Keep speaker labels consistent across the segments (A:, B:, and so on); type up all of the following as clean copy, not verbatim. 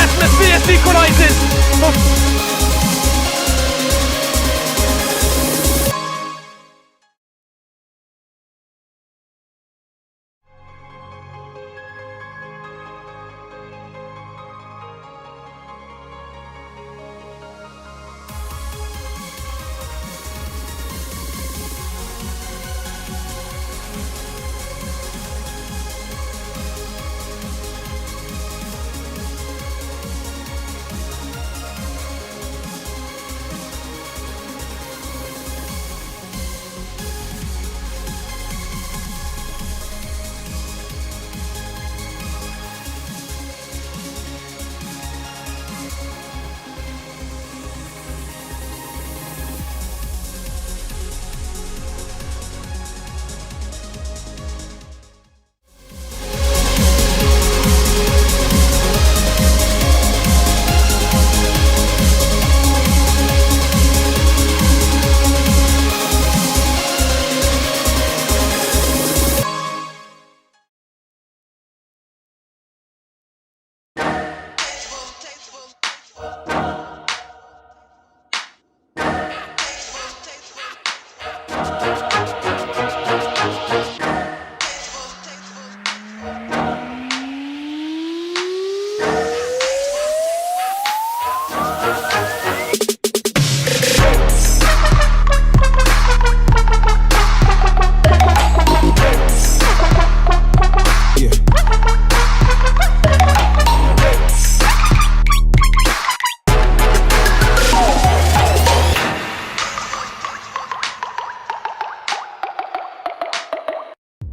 A: atmosphere synchronizes.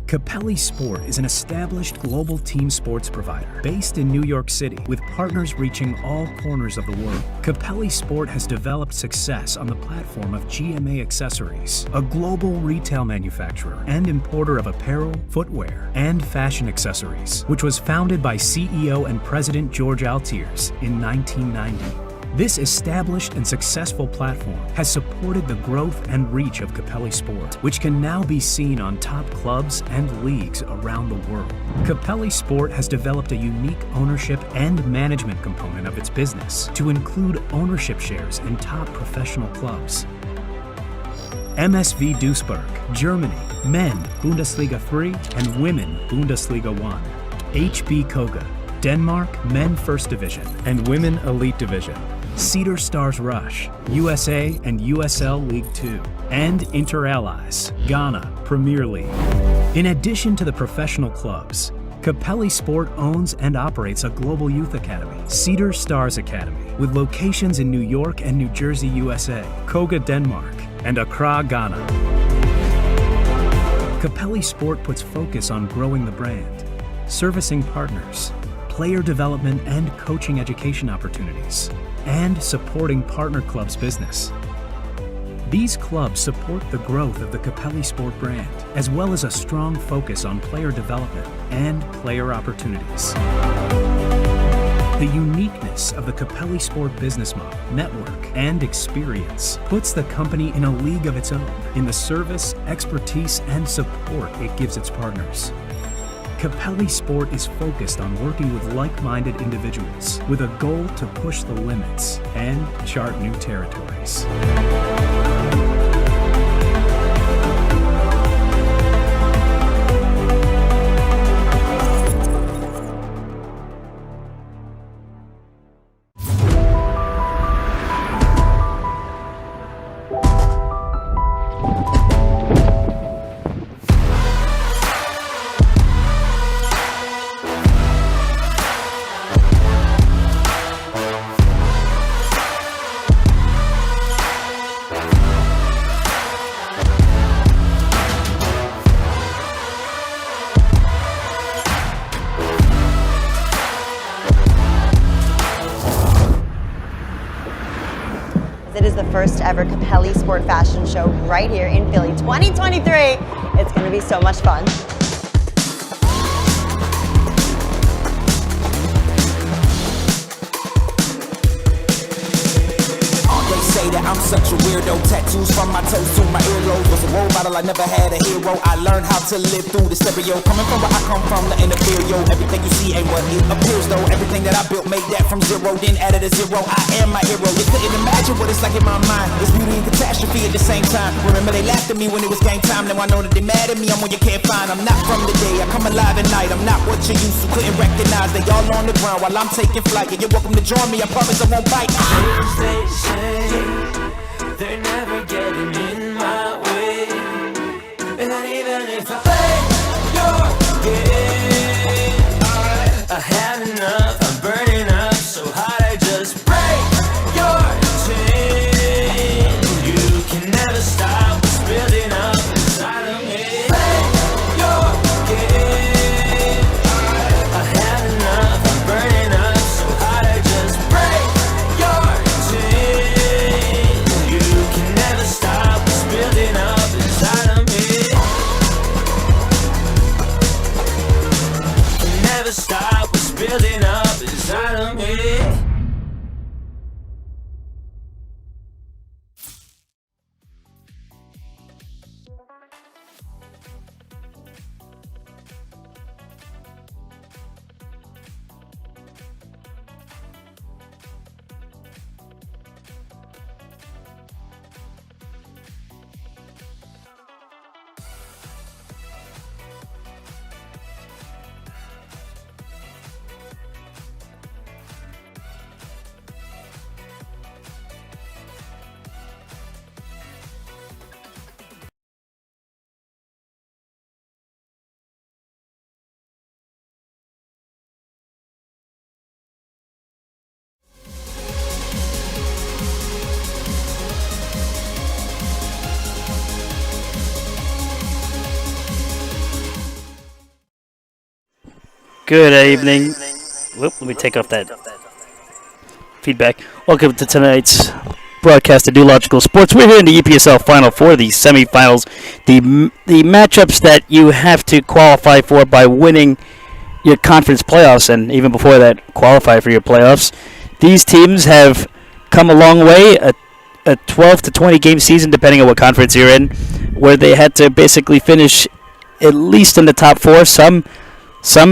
B: Capelli Sport is an established global team sports provider based in New York City with partners reaching all corners of the world. Capelli Sport has developed success on the platform of GMA Accessories, a global retail manufacturer and importer of apparel, footwear, and fashion accessories, which was founded by CEO and President George Altiers in 1990. This established and successful platform has supported the growth and reach of Capelli Sport, which can now be seen on top clubs and leagues around the world. Capelli Sport has developed a unique ownership and management component of its business to include ownership shares in top professional clubs. MSV Duisburg, Germany, Men Bundesliga 3 and Women Bundesliga 1. HB Koga, Denmark, Men First Division and Women Elite Division. Cedar Stars Rush, USA and USL League 2, and Inter Allies, Ghana Premier League. In addition to the professional clubs, Capelli Sport owns and operates a global youth academy, Cedar Stars Academy, with locations in New York and New Jersey, USA, Koga, Denmark, and Accra, Ghana. Capelli Sport puts focus on growing the brand, servicing partners, player development and coaching education opportunities, and supporting partner clubs' business. These clubs support the growth of the Capelli Sport brand, as well as a strong focus on player development and player opportunities. The uniqueness of the Capelli Sport business model, network, and experience puts the company in a league of its own in the service, expertise, and support it gives its partners. Capelli Sport is focused on working with like-minded individuals with a goal to push the limits and chart new territories.
C: It is the first ever Capelli Sport Fashion Show right here in Philly 2023. It's going to be so much fun.
D: They say that I'm such a weirdo. Tattoos from my toes to my earlobe. heroes. Was a role model, I never had a hero. I learned how to live through the stereo. Coming from where I come from, nothing to fear, yo. Everything you see ain't what it appears, though. Everything that I built, made that from zero, then added a zero. I am my hero. You couldn't imagine what it's like in my mind. It's beauty and catastrophe at the same time. Remember they laughed at me when it was game time. Now I know that they mad at me. I'm what you can't find. I'm not from the day. I come alive at night. I'm not what you used to. Couldn't recognize. They all on the ground while I'm taking flight. Yeah, you're welcome to join me. I promise I won't bite.
E: They say they're never getting in my way, and then even if I play your game, I had enough. I'm burning up so hot I just break your chain. You can never stop what's building up inside of me. Play your game. I had enough. I'm burning up so hot I just break your chain. You can never stop what's building up inside of me. Can never stop what's building up inside of me.
F: Good evening. Whoop, let me take off that feedback. Welcome to tonight's broadcast of New Logical Sports. We're here in the EPSL Final Four, the semifinals, the matchups that you have to qualify for by winning your conference playoffs, and even before that, qualify for your playoffs. These teams have come a long way, a 12 to 20 game season, depending on what conference you're in, where they had to basically finish at least in the top four, some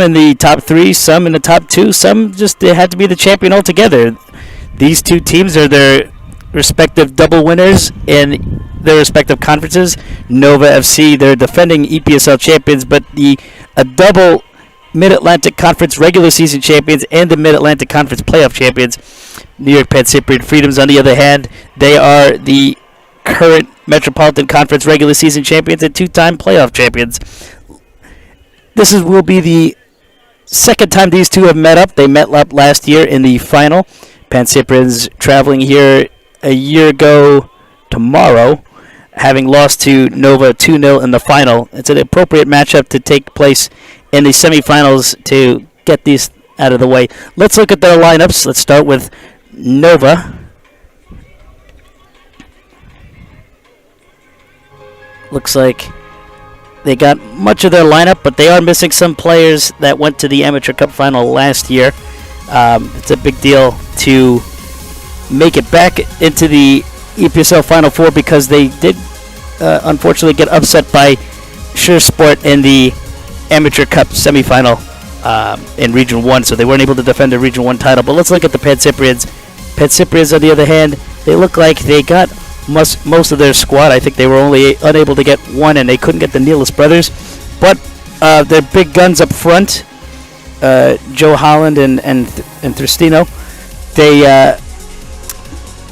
F: in the top three, some in the top two, some just they had to be the champion altogether. These two teams are their respective double winners in their respective conferences. Nova FC, they're defending EPSL champions, but a double Mid-Atlantic Conference regular season champions and the Mid-Atlantic Conference playoff champions. New York Pancyprian Freedoms, on the other hand, they are the current Metropolitan Conference regular season champions and two-time playoff champions. This will be the second time these two have met up. They met up last year in the final. Pancyprians traveling here a year ago tomorrow, having lost to Nova 2-0 in the final. It's an appropriate matchup to take place in the semifinals to get these out of the way. Let's look at their lineups. Let's start with Nova. Looks like they got much of their lineup, but they are missing some players that went to the Amateur Cup final last year. It's a big deal to make it back into the EPSL Final Four because they did unfortunately get upset by Sure Sport in the Amateur Cup semifinal in Region 1, so they weren't able to defend the Region 1 title. But let's look at the Pancyprians. Pancyprians, on the other hand, they look like they got most of their squad. I think they were only unable to get one, and they couldn't get the Nealis brothers. But their big guns up front, Joe Holland and Thristino, they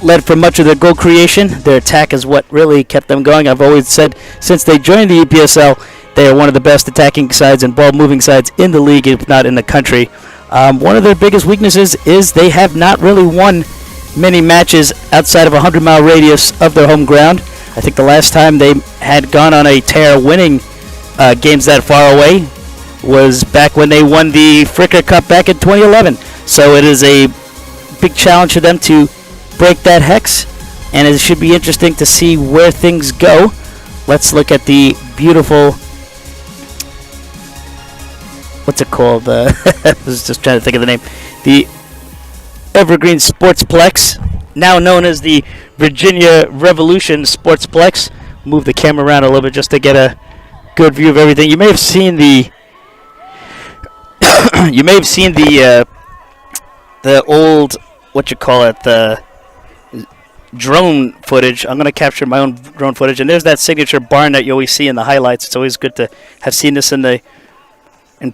F: led for much of their goal creation. Their attack is what really kept them going. I've always said since they joined the EPSL, they are one of the best attacking sides and ball-moving sides in the league, if not in the country. One of their biggest weaknesses is they have not really won many matches outside of a 100-mile radius of their home ground. I think the last time they had gone on a tear winning games that far away was back when they won the Fricker Cup back in 2011. So it is a big challenge for them to break that hex, and it should be interesting to see where things go. Let's look at the beautiful, what's it called? I was just trying to think of the name. The Evergreen Sportsplex, now known as the Virginia Revolution Sportsplex, move the camera around a little bit just to get a good view of everything. You may have seen the the old, what you call it, the drone footage. I'm going to capture my own drone footage, and there's that signature barn that you always see in the highlights. It's always good to have seen this in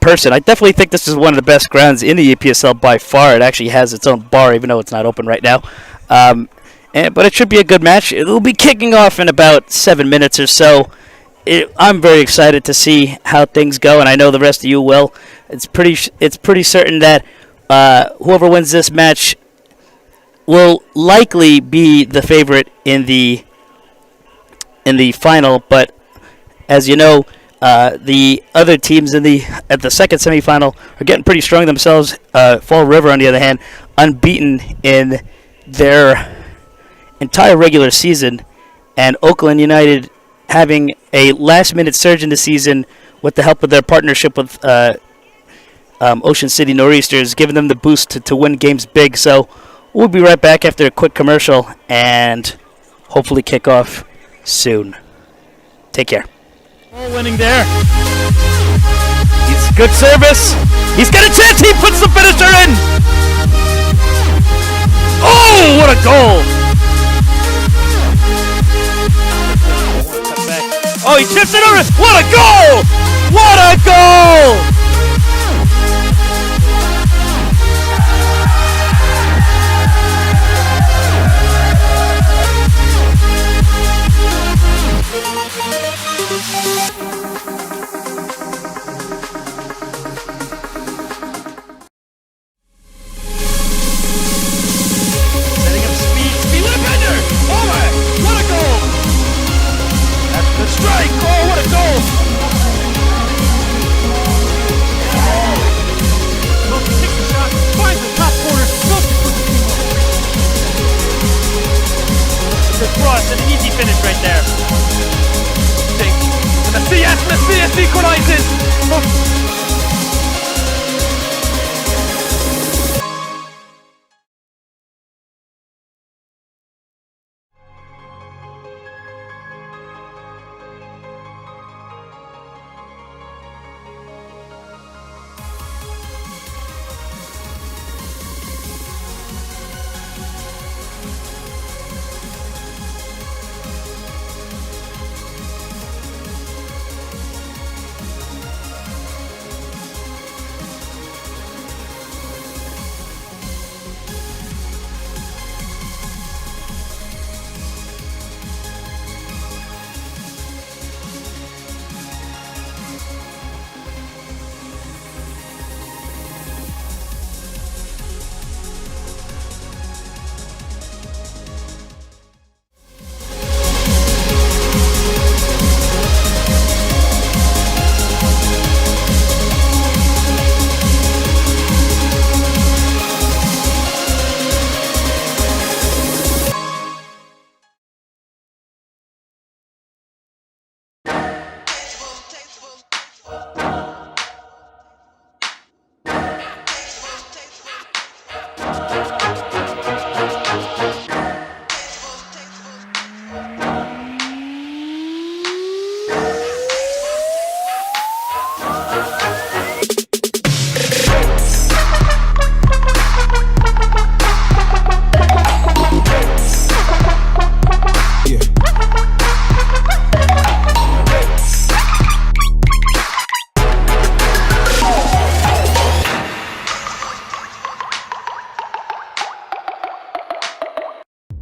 F: person. I definitely think this is one of the best grounds in the EPSL by far. It actually has its own bar, even though it's not open right now. But it should be a good match. It will be kicking off in about 7 minutes or so. I'm very excited to see how things go, and I know the rest of you will. It's pretty certain that whoever wins this match will likely be the favorite in the final. But as you know, the other teams at the second semifinal are getting pretty strong themselves. Fall River, on the other hand, unbeaten in their entire regular season, and Oakland United having a last-minute surge in the season with the help of their partnership with Ocean City Nor'easters, giving them the boost to win games big. So we'll be right back after a quick commercial and hopefully kick off soon. Take care.
A: All winning there. He's good service. He's got a chance. He puts the finisher in. Oh, what a goal! Oh, he chips it over. What a goal! What a goal! Setting up speed. Speed with a bender. Oh my! What a goal! That's a good strike. Oh, what a goal! Wilson takes the shot, finds the top corner, Wilson puts the team over. Good cross and an easy finish right there. Messias equalizes.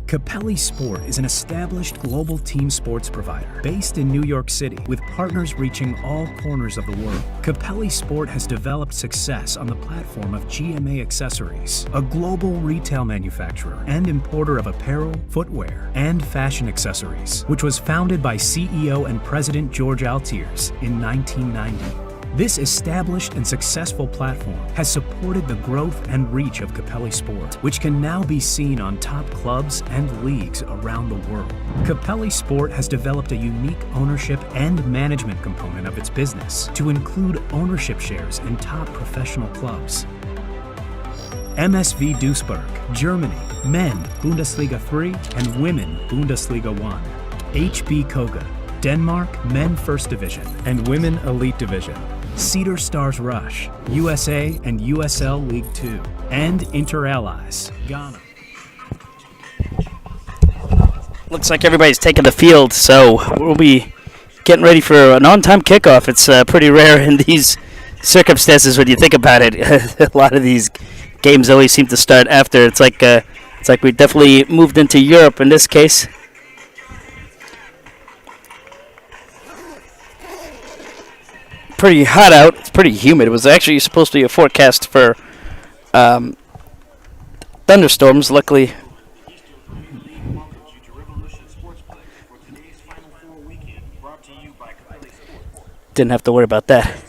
B: Capelli Sport is an established global team sports provider based in New York City with partners reaching all corners of the world. Capelli Sport has developed success on the platform of GMA Accessories, a global retail manufacturer and importer of apparel, footwear, and fashion accessories, which was founded by CEO and President George Altiers in 1990. This established and successful platform has supported the growth and reach of Capelli Sport, which can now be seen on top clubs and leagues around the world. Capelli Sport has developed a unique ownership and management component of its business to include ownership shares in top professional clubs. MSV Duisburg, Germany, Men Bundesliga 3 and Women Bundesliga 1. HB Koga, Denmark Men First Division and Women Elite Division, Cedar Stars Rush, USA and USL League 2, and Inter-Allies, Ghana.
F: Looks like everybody's taking the field, so we'll be getting ready for an on-time kickoff. It's pretty rare in these circumstances when you think about it. A lot of these games always seem to start after. It's like we definitely moved into Europe in this case. Pretty hot out. It's pretty humid. It was actually supposed to be a forecast for thunderstorms. Luckily, didn't have to worry about that.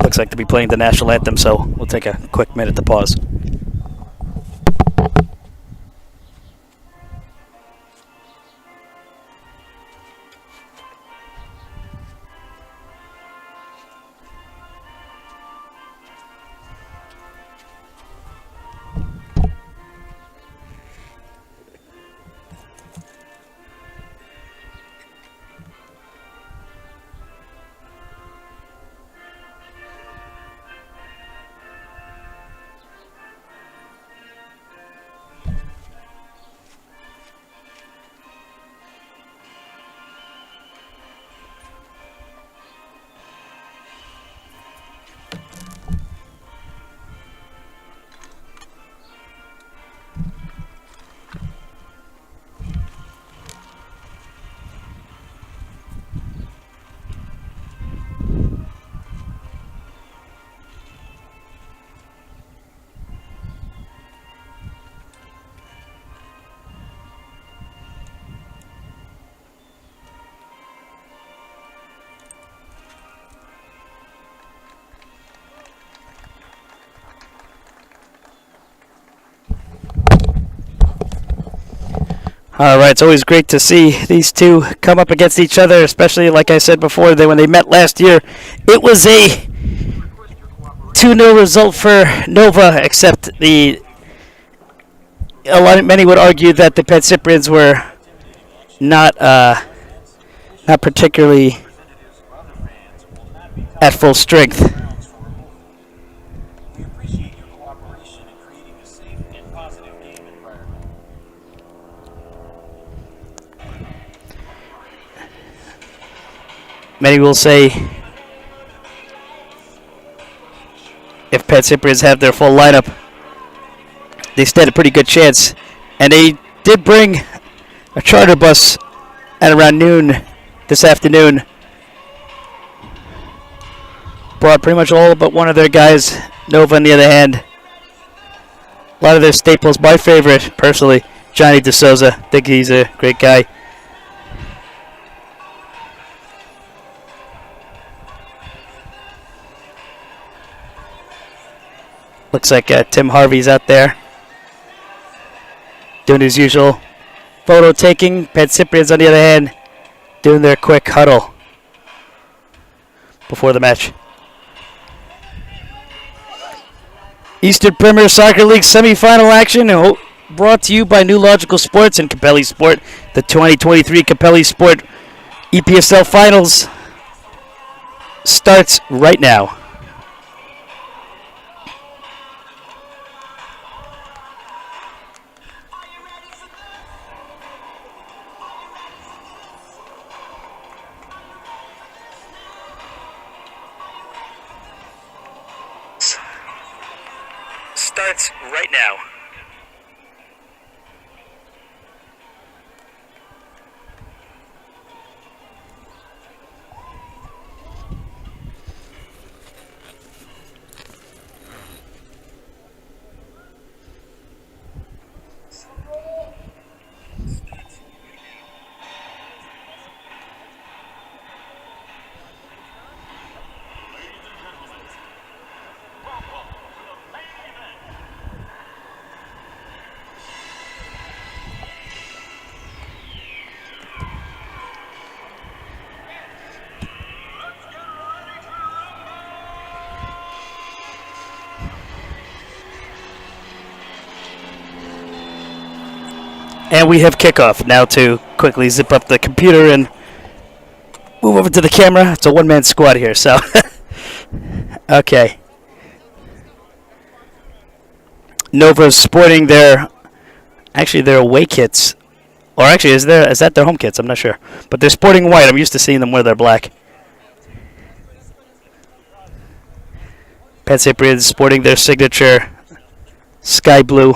F: Looks like to be playing the national anthem, so we'll take a quick minute to pause. All right, it's always great to see these two come up against each other, especially, like I said before, when they met last year. It was a 2-0 result for Nova, except many would argue that the Pancyprians were not particularly at full strength. Many will say if Pancyprians have their full lineup, they stand a pretty good chance. And they did bring a charter bus at around noon this afternoon. Brought pretty much all but one of their guys. Nova, on the other hand, a lot of their staples. My favorite, personally, Johnny DeSouza. I think he's a great guy. Looks like Tim Harvey's out there doing his usual photo taking. Pancyprians, on the other hand, doing their quick huddle before the match. Eastern Premier Soccer League semifinal action brought to you by New Logical Sports and Capelli Sport. The 2023 Capelli Sport EPSL Finals starts right now. Starts right now. And we have kickoff now to quickly zip up the computer and move over to the camera. It's a one-man squad here, so. Okay. Nova's sporting their away kits. Or actually, is that their home kits? I'm not sure. But they're sporting white. I'm used to seeing them wear their black. Pancyprian sporting their signature sky blue.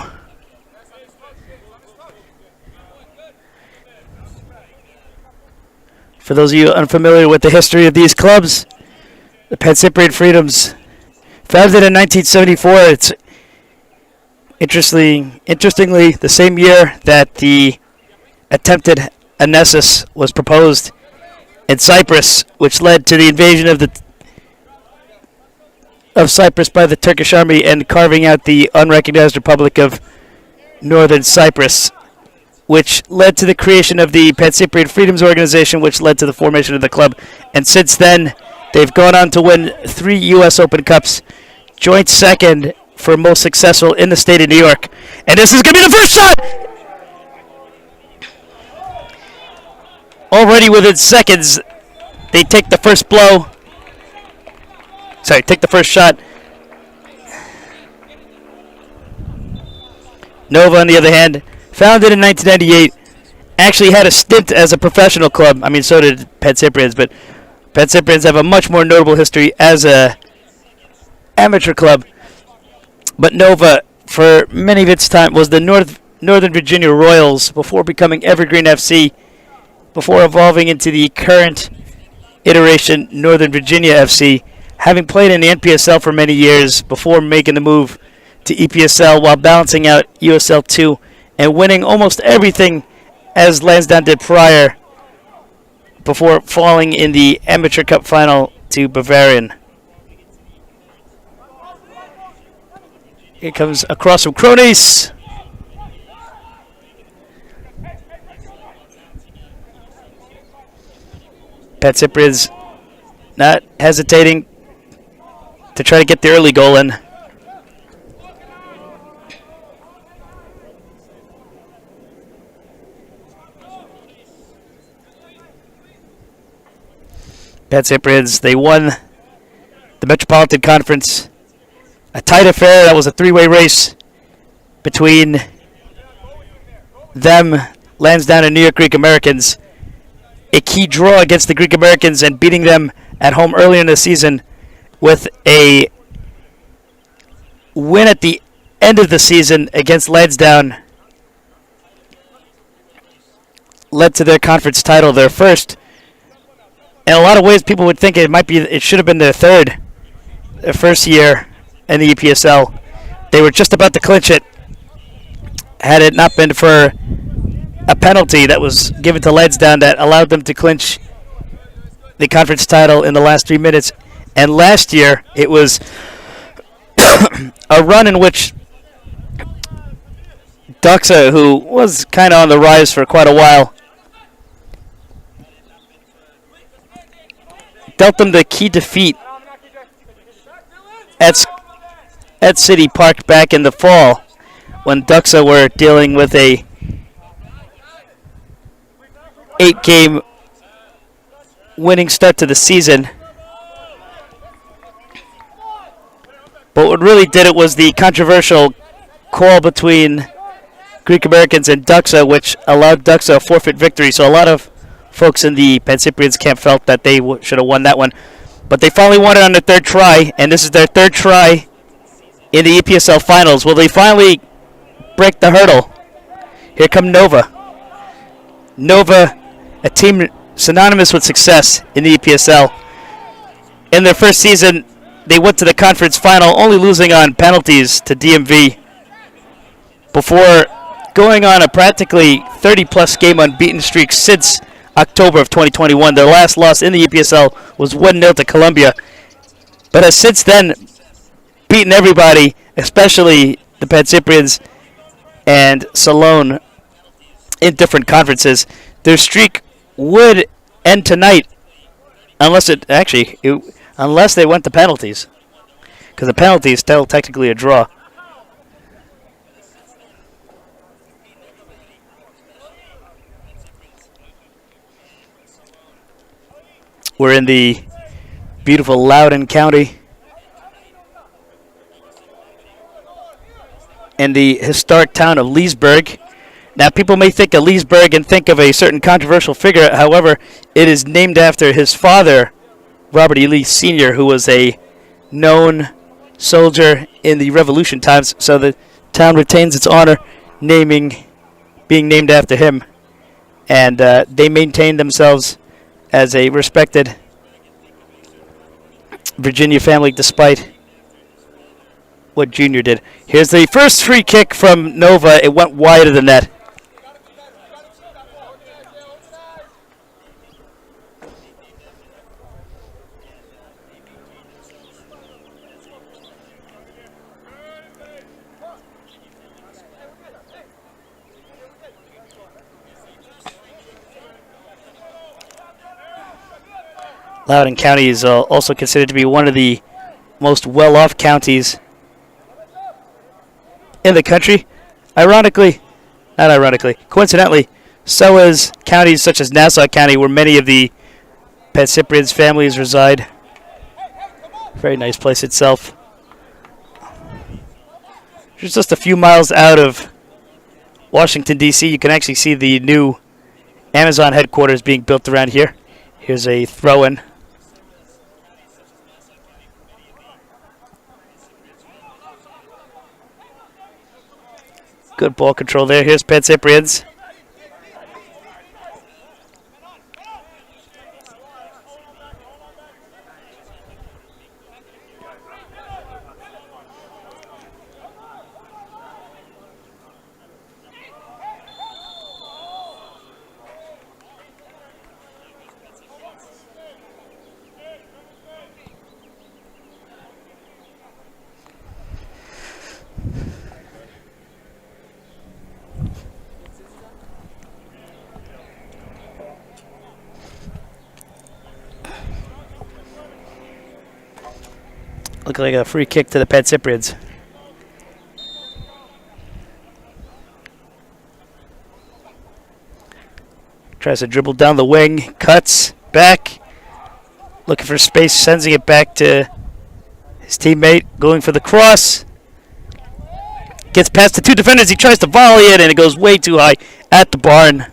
F: For those of you unfamiliar with the history of these clubs, the Pancyprian Freedoms, founded in 1974, it's interestingly the same year that the attempted Anessus was proposed in Cyprus, which led to the invasion of Cyprus by the Turkish army and carving out the unrecognized Republic of Northern Cyprus, which led to the creation of the Pancyprian Freedoms Organization, which led to the formation of the club. And since then, they've gone on to win 3 U.S. Open Cups, joint second for most successful in the state of New York. And this is going to be the first shot! Already within seconds, they take the first blow. Sorry, take the first shot. Nova, on the other hand, founded in 1998, actually had a stint as a professional club. I mean, so did Pancyprians, but Pancyprians have a much more notable history as a amateur club. But Nova, for many of its time, was the Northern Virginia Royals before becoming Evergreen FC, before evolving into the current iteration Northern Virginia FC, having played in the NPSL for many years before making the move to EPSL while balancing out USL 2 and winning almost everything as Lansdowne did prior before falling in the Amateur Cup final to Bavarian. Here comes across from Kronis. Pancyprians not hesitating to try to get the early goal in. Pancyprians, they won the Metropolitan Conference. A tight affair. That was a 3-way race between them, Lansdowne, and New York Greek Americans. A key draw against the Greek Americans and beating them at home earlier in the season with a win at the end of the season against Lansdowne led to their conference title, their first. In a lot of ways, people would think it should have been their first year in the EPSL. They were just about to clinch it had it not been for a penalty that was given to Lansdowne that allowed them to clinch the conference title in the last 3 minutes. And last year, it was a run in which Duxa, who was kind of on the rise for quite a while, dealt them the key defeat at City Park back in the fall when Duxa were dealing with a 8-game winning start to the season. But what really did it was the controversial call between Greek Americans and Duxa, which allowed Duxa a forfeit victory. So a lot of folks in the Pancyprians camp felt that they should have won that one. But they finally won it on their third try, and this is their third try in the EPSL finals. Will they finally break the hurdle? Here come Nova. Nova, a team synonymous with success in the EPSL. In their first season, they went to the conference final, only losing on penalties to DMV before going on a practically 30-plus game unbeaten streak since October of 2021. Their last loss in the EPSL was 1-0 to Columbia, but has since then beaten everybody, especially the Pancyprians and Salone in different conferences. Their streak would end tonight unless they went to penalties, because the penalty is still technically a draw. We're in the beautiful Loudoun County. In the historic town of Leesburg. Now, people may think of Leesburg and think of a certain controversial figure. However, it is named after his father, Robert E. Lee Sr., who was a known soldier in the Revolution times. So the town retains its honor being named after him. And they maintain themselves as a respected Virginia family despite what Junior did. Here's the first free kick from Nova. It went wide of the net. Loudoun County is also considered to be one of the most well-off counties in the country. Coincidentally, so is counties such as Nassau County, where many of the Pancyprian families reside. Very nice place itself. Just a few miles out of Washington, D.C., you can actually see the new Amazon headquarters being built around here. Here's a throw-in. Good ball control there. Here's Pancyprians. Look like a free kick to the Pancyprians. Tries to dribble down the wing, cuts, back, looking for space, sending it back to his teammate, going for the cross. Gets past the two defenders, he tries to volley it, and it goes way too high at the barn.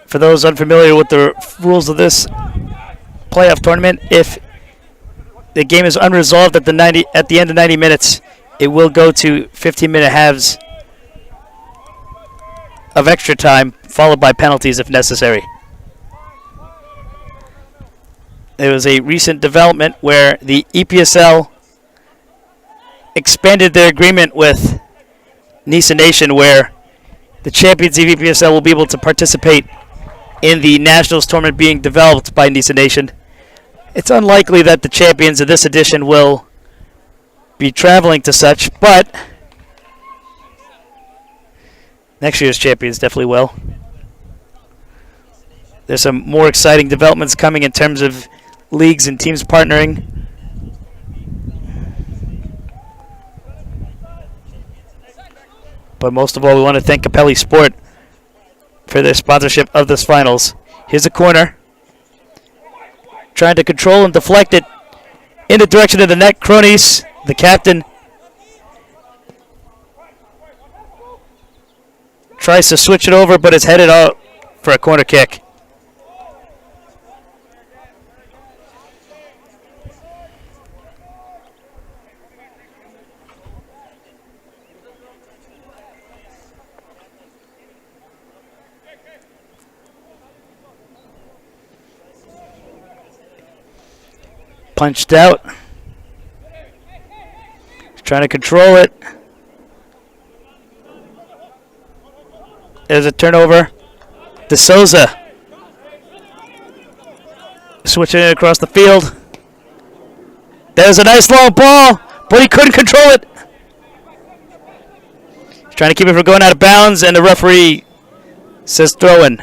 F: For those unfamiliar with the rules of this playoff tournament, if the game is unresolved at the end of 90 minutes, it will go to 15-minute halves of extra time, followed by penalties if necessary. There was a recent development where the EPSL expanded their agreement with Nisa Nation, where the champions of EPSL will be able to participate in the Nationals tournament being developed by Nisa Nation. It's unlikely that the champions of this edition will be traveling to such, but next year's champions definitely will. There's some more exciting developments coming in terms of leagues and teams partnering. But most of all, we want to thank Capelli Sport for their sponsorship of this finals. Here's a corner. Trying to control and deflect it in the direction of the net. Cronies, the captain, tries to switch it over, but it's headed out for a corner kick. Punched out. He's trying to control it. There's a turnover. De Souza. Switching it across the field. There's a nice long ball, but he couldn't control it. He's trying to keep it from going out of bounds, and the referee says throw in.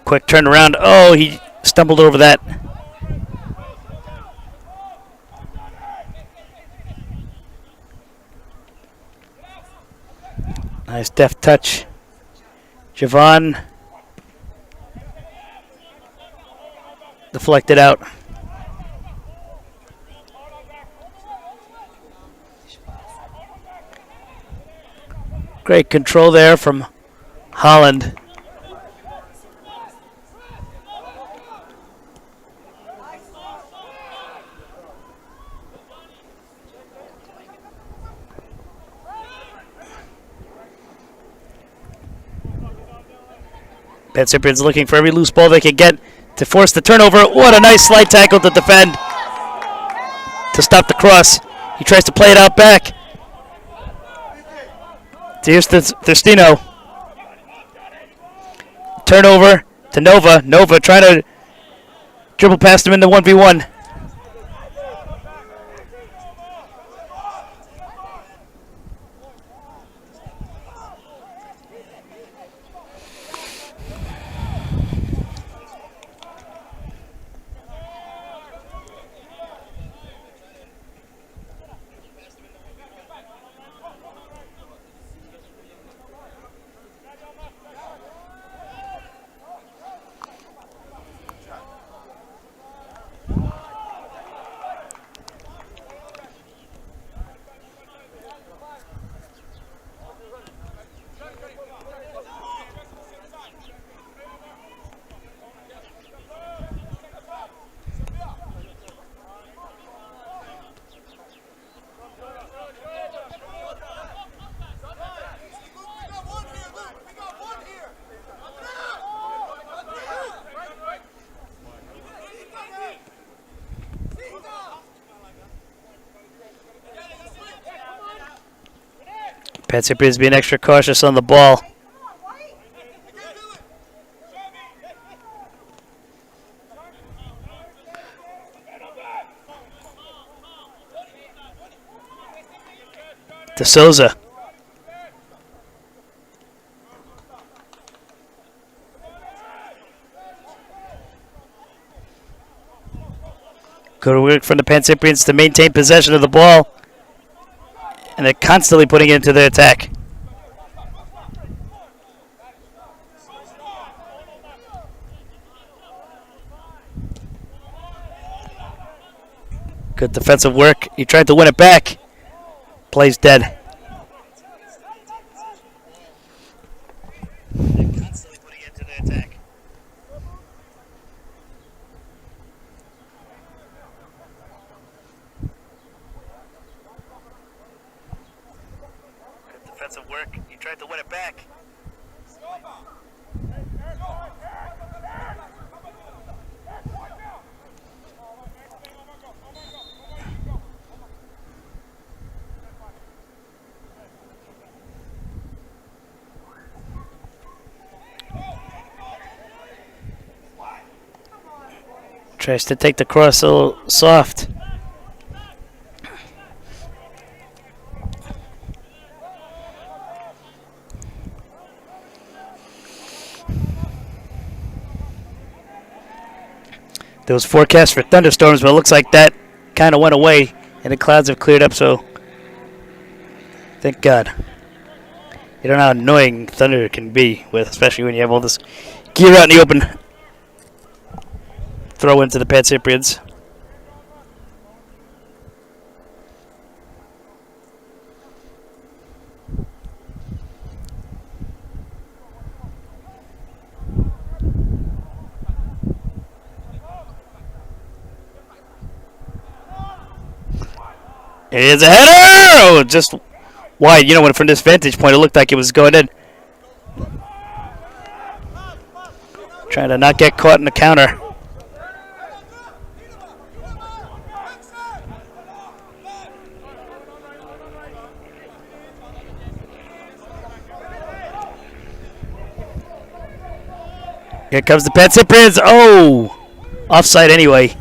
F: Quick turnaround. Oh, he stumbled over that. Nice deft touch. Javon deflected out. Great control there from Holland. Pancyprian's looking for every loose ball they can get to force the turnover. What a nice slide tackle to defend. To stop the cross. He tries to play it out back. Here's Thirstino. Turnover to Nova. Nova trying to dribble past him in the 1v1. Pancyprian's being extra cautious on the ball. De Souza. Good work from the Pancyprians to maintain possession of the ball. And they're constantly putting it into their attack. Good defensive work. He tried to win it back. Plays dead. They're constantly putting it into their attack. Defensive work. He tried to win it back. Tries to take the cross a little soft. There was forecast for thunderstorms, but it looks like that kind of went away, and the clouds have cleared up, so thank God. You don't know how annoying thunder can be, especially when you have all this gear out in the open. Throw into the Pancyprians. Here's a header! Oh, just wide. You know what? From this vantage point, it looked like it was going in. Trying to not get caught in the counter. Here comes the Pancyprians. Oh! Offside anyway.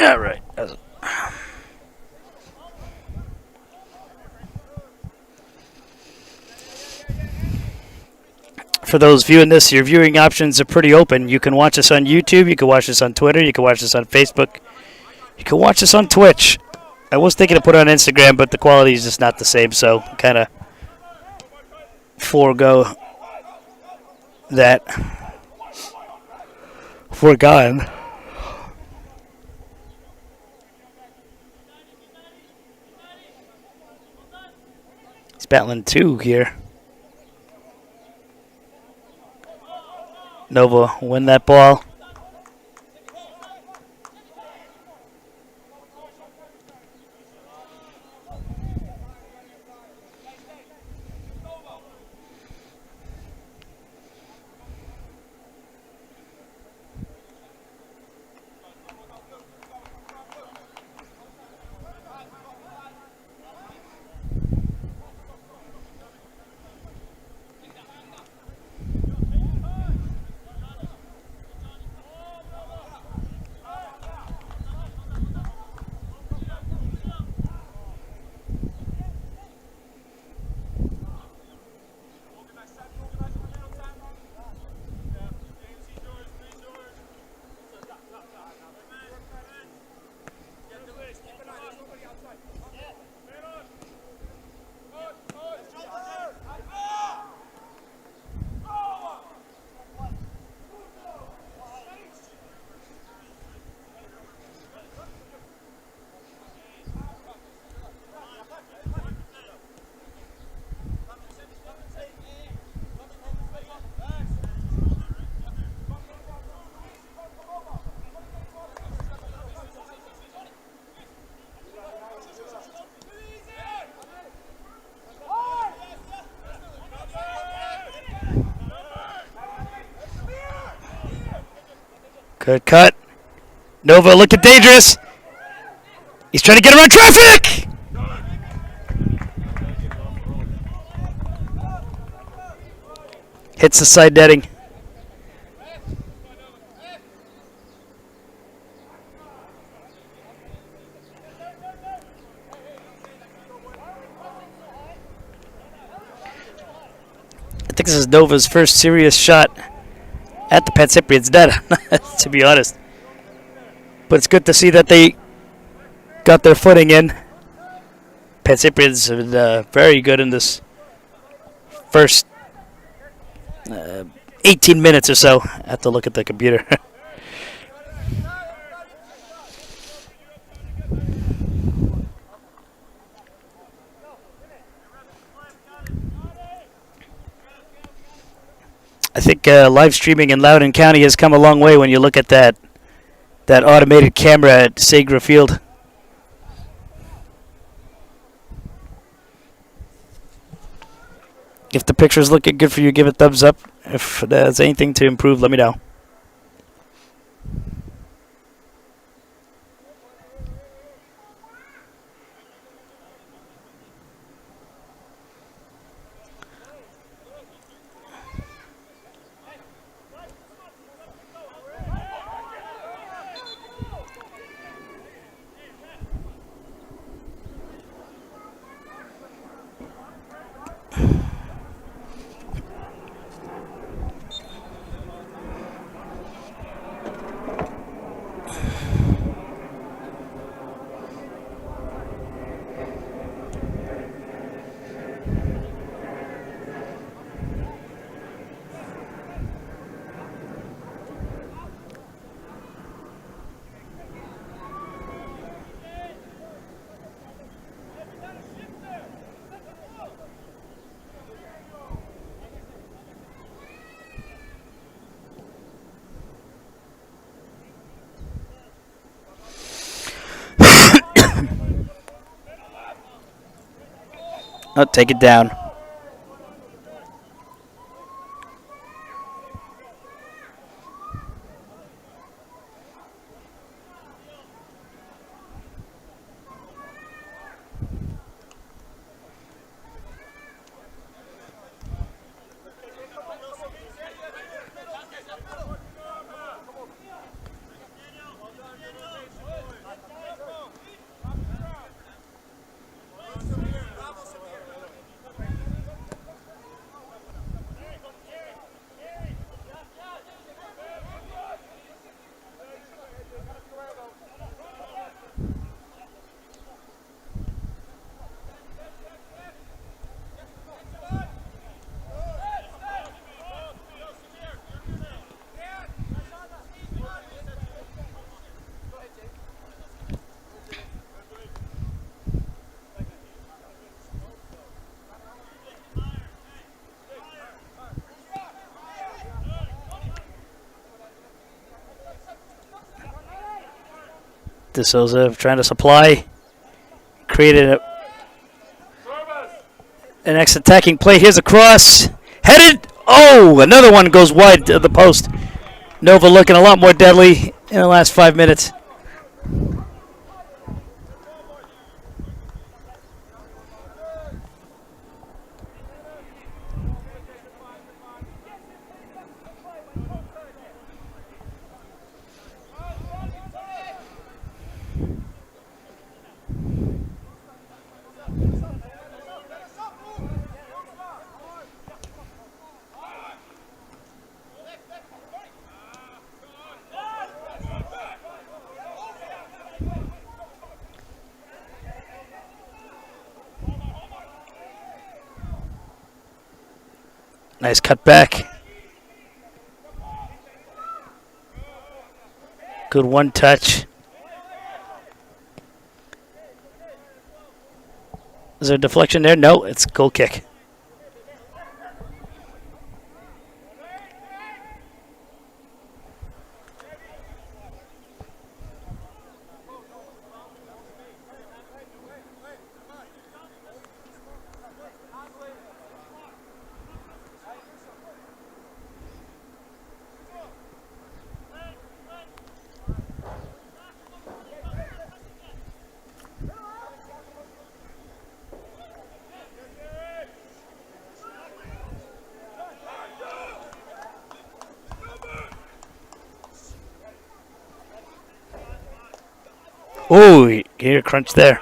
F: All right. For those viewing this, your viewing options are pretty open. You can watch us on YouTube, you can watch us on Twitter, you can watch us on Facebook, you can watch us on Twitch. I was thinking to put it on Instagram, but the quality is just not the same, so kind of forego that. Forgone. He's battling two here. Nova win that ball. Good cut. Nova looking dangerous. He's trying to get around traffic. Hits the side netting. I think this is Nova's first serious shot at the Pancyprians net, to be honest. But it's good to see that they got their footing in. Pancyprians have been very good in this first 18 minutes or so. I have to look at the computer. I think live streaming in Loudoun County has come a long way when you look at that automated camera at Segra Field. If the picture's looking good for you, give it a thumbs up. If there's anything to improve, let me know. Oh, take it down. De Souza trying to supply. Created an next attacking play. Here's a cross. Headed. Oh, another one goes wide to the post. Nova looking a lot more deadly in the last 5 minutes. Nice cut back. Good one touch. Is there a deflection there? No, it's goal kick. Oh, you hear a crunch there.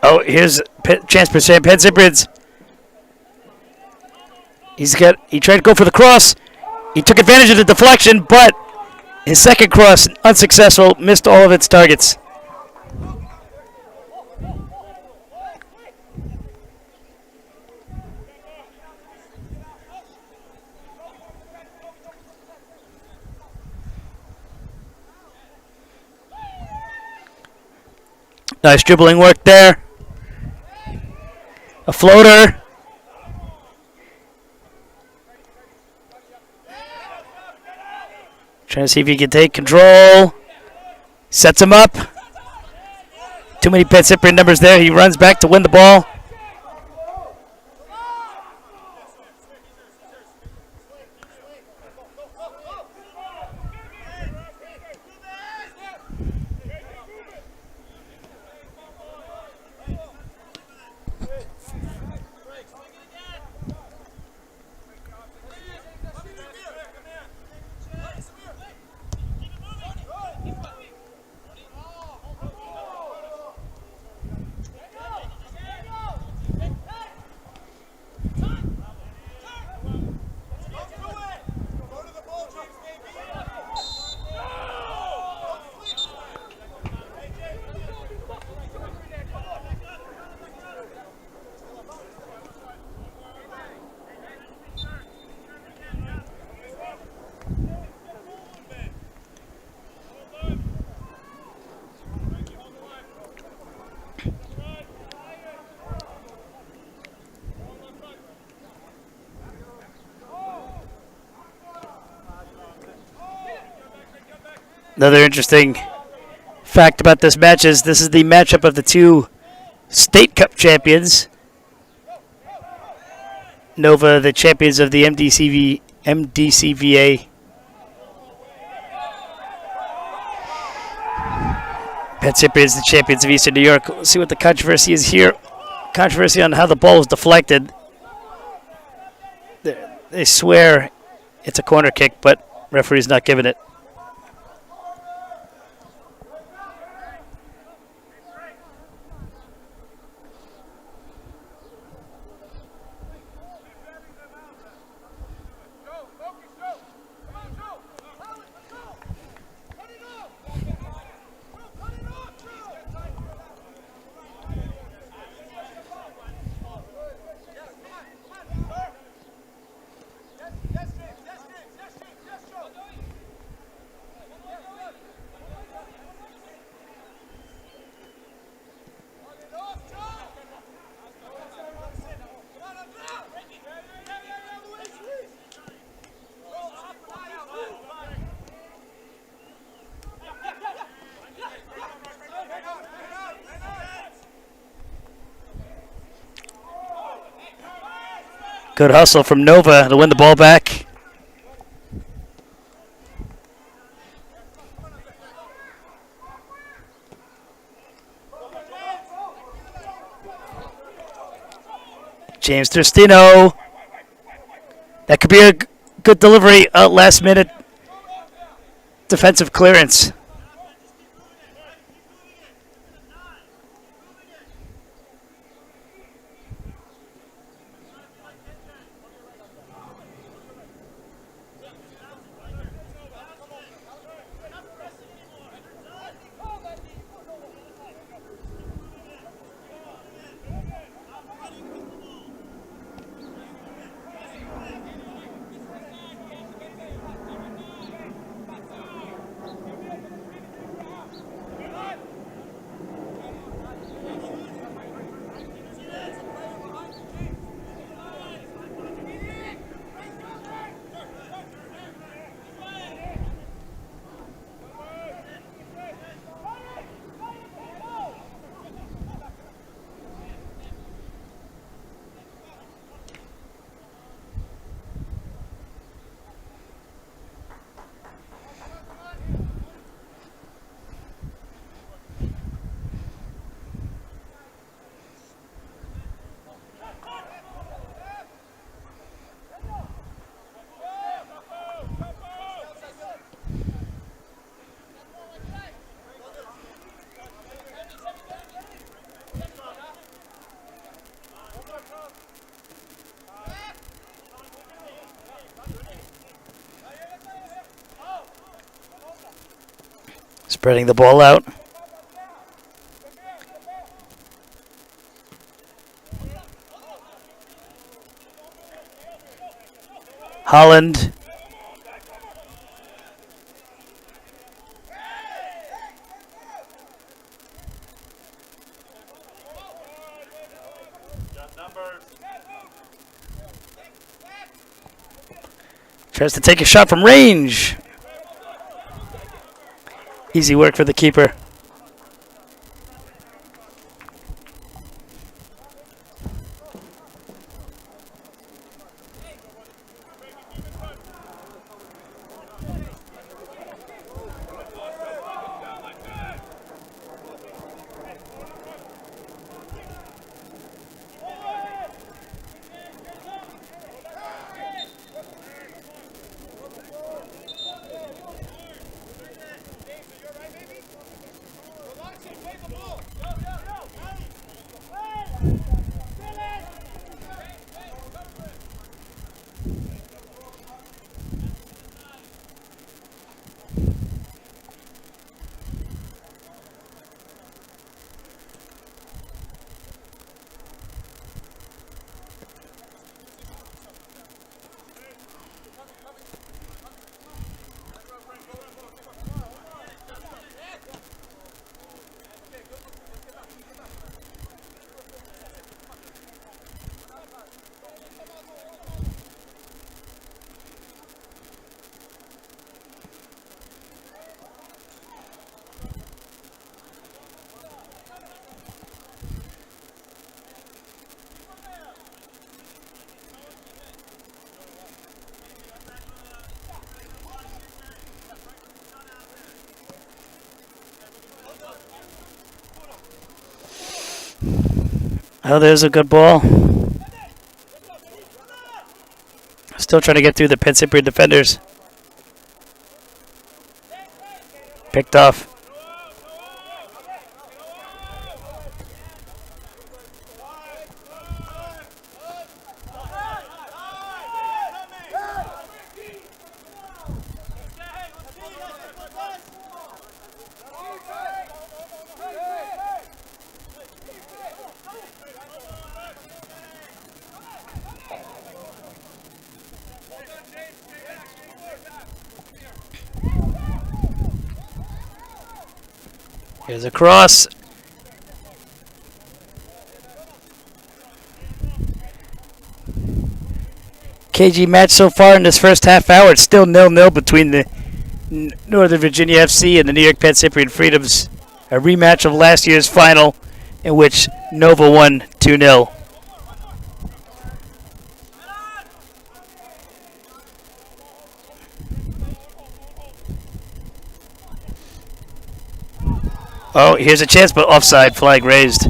F: Oh, here's a chance for Pancyprian. He tried to go for the cross. He took advantage of the deflection, but his second cross, unsuccessful, missed all of its targets. Nice dribbling work there. A floater. Trying to see if he can take control. Sets him up. Too many Pancyprian numbers there. He runs back to win the ball. Another interesting fact about this match is this is the matchup of the two State Cup champions. Nova, the champions of the MDCVA. Pancyprians, the champions of Eastern New York. Let's see what the controversy is here. Controversy on how the ball was deflected. They swear it's a corner kick, but referee's not giving it. Good hustle from Nova to win the ball back. James Tristino. That could be a good delivery. Last minute defensive clearance. Spreading the ball out. Holland. Tries to take a shot from range. Easy work for the keeper. Oh, there's a good ball. Still trying to get through the Pancyprian defenders. Picked off. Here's a cross. KG match so far in this first half hour. It's still 0-0 between the Northern Virginia FC and the New York Pancyprian Freedoms. A rematch of last year's final in which Nova won 2-0. Oh, here's a chance, but offside, flag raised.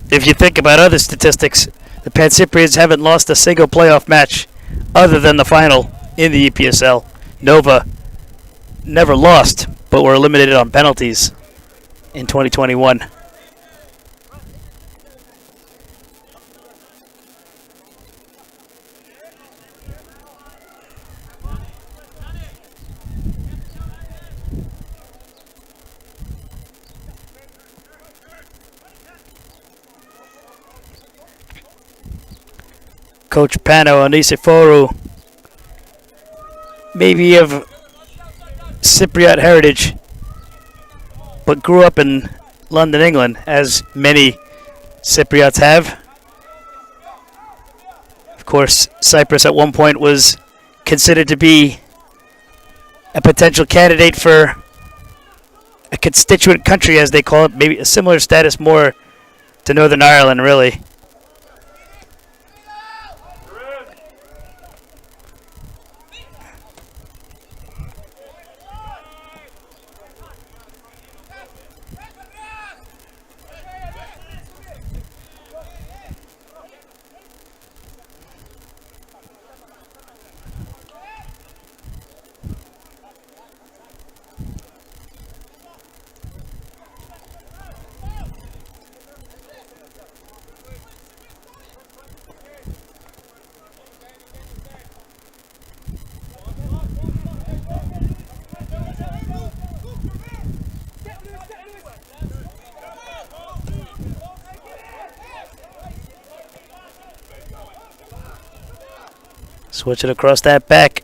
F: If you think about other statistics, the Pancyprians haven't lost a single playoff match other than the final in the EPSL. Nova never lost, but were eliminated on penalties in 2021. Coach Pano Oniseforu, maybe of Cypriot heritage, but grew up in London, England, as many Cypriots have. Of course, Cyprus at one point was considered to be a potential candidate for a constituent country, as they call it, maybe a similar status more to Northern Ireland, really. Switch it across that back.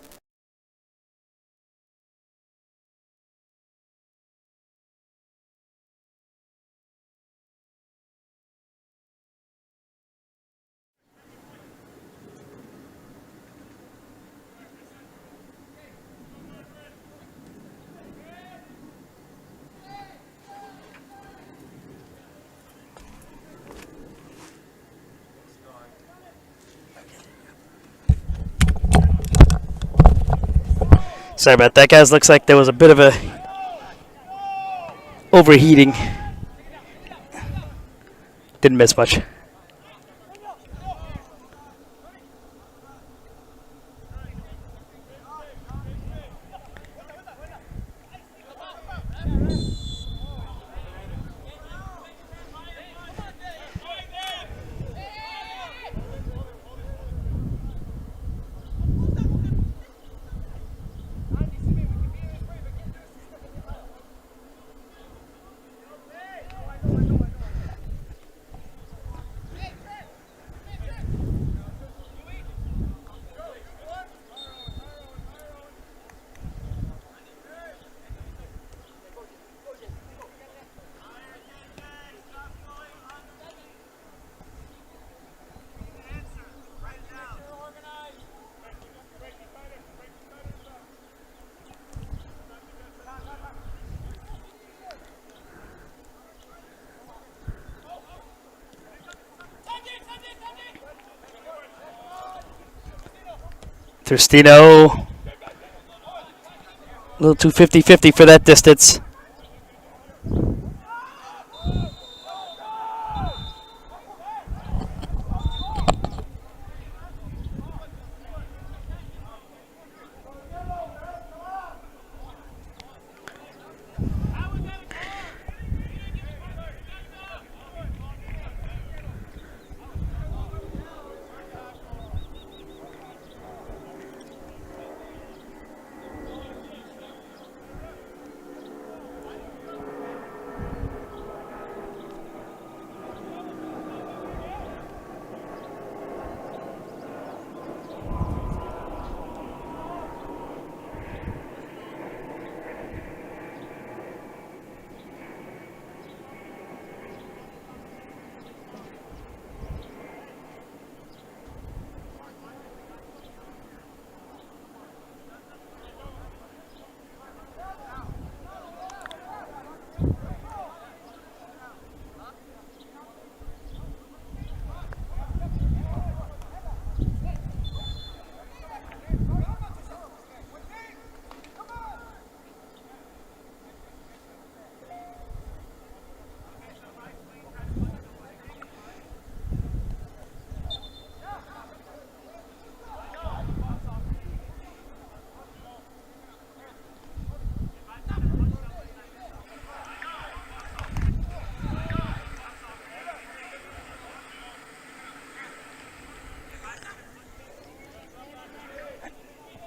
F: Sorry about that, guys. Looks like there was a bit of a overheating. Didn't miss much. Tristino, a little too 50-50 for that distance.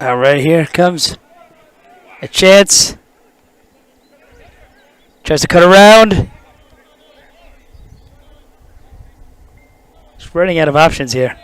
F: All right, here comes a chance. Tries to cut around. Just running out of options here.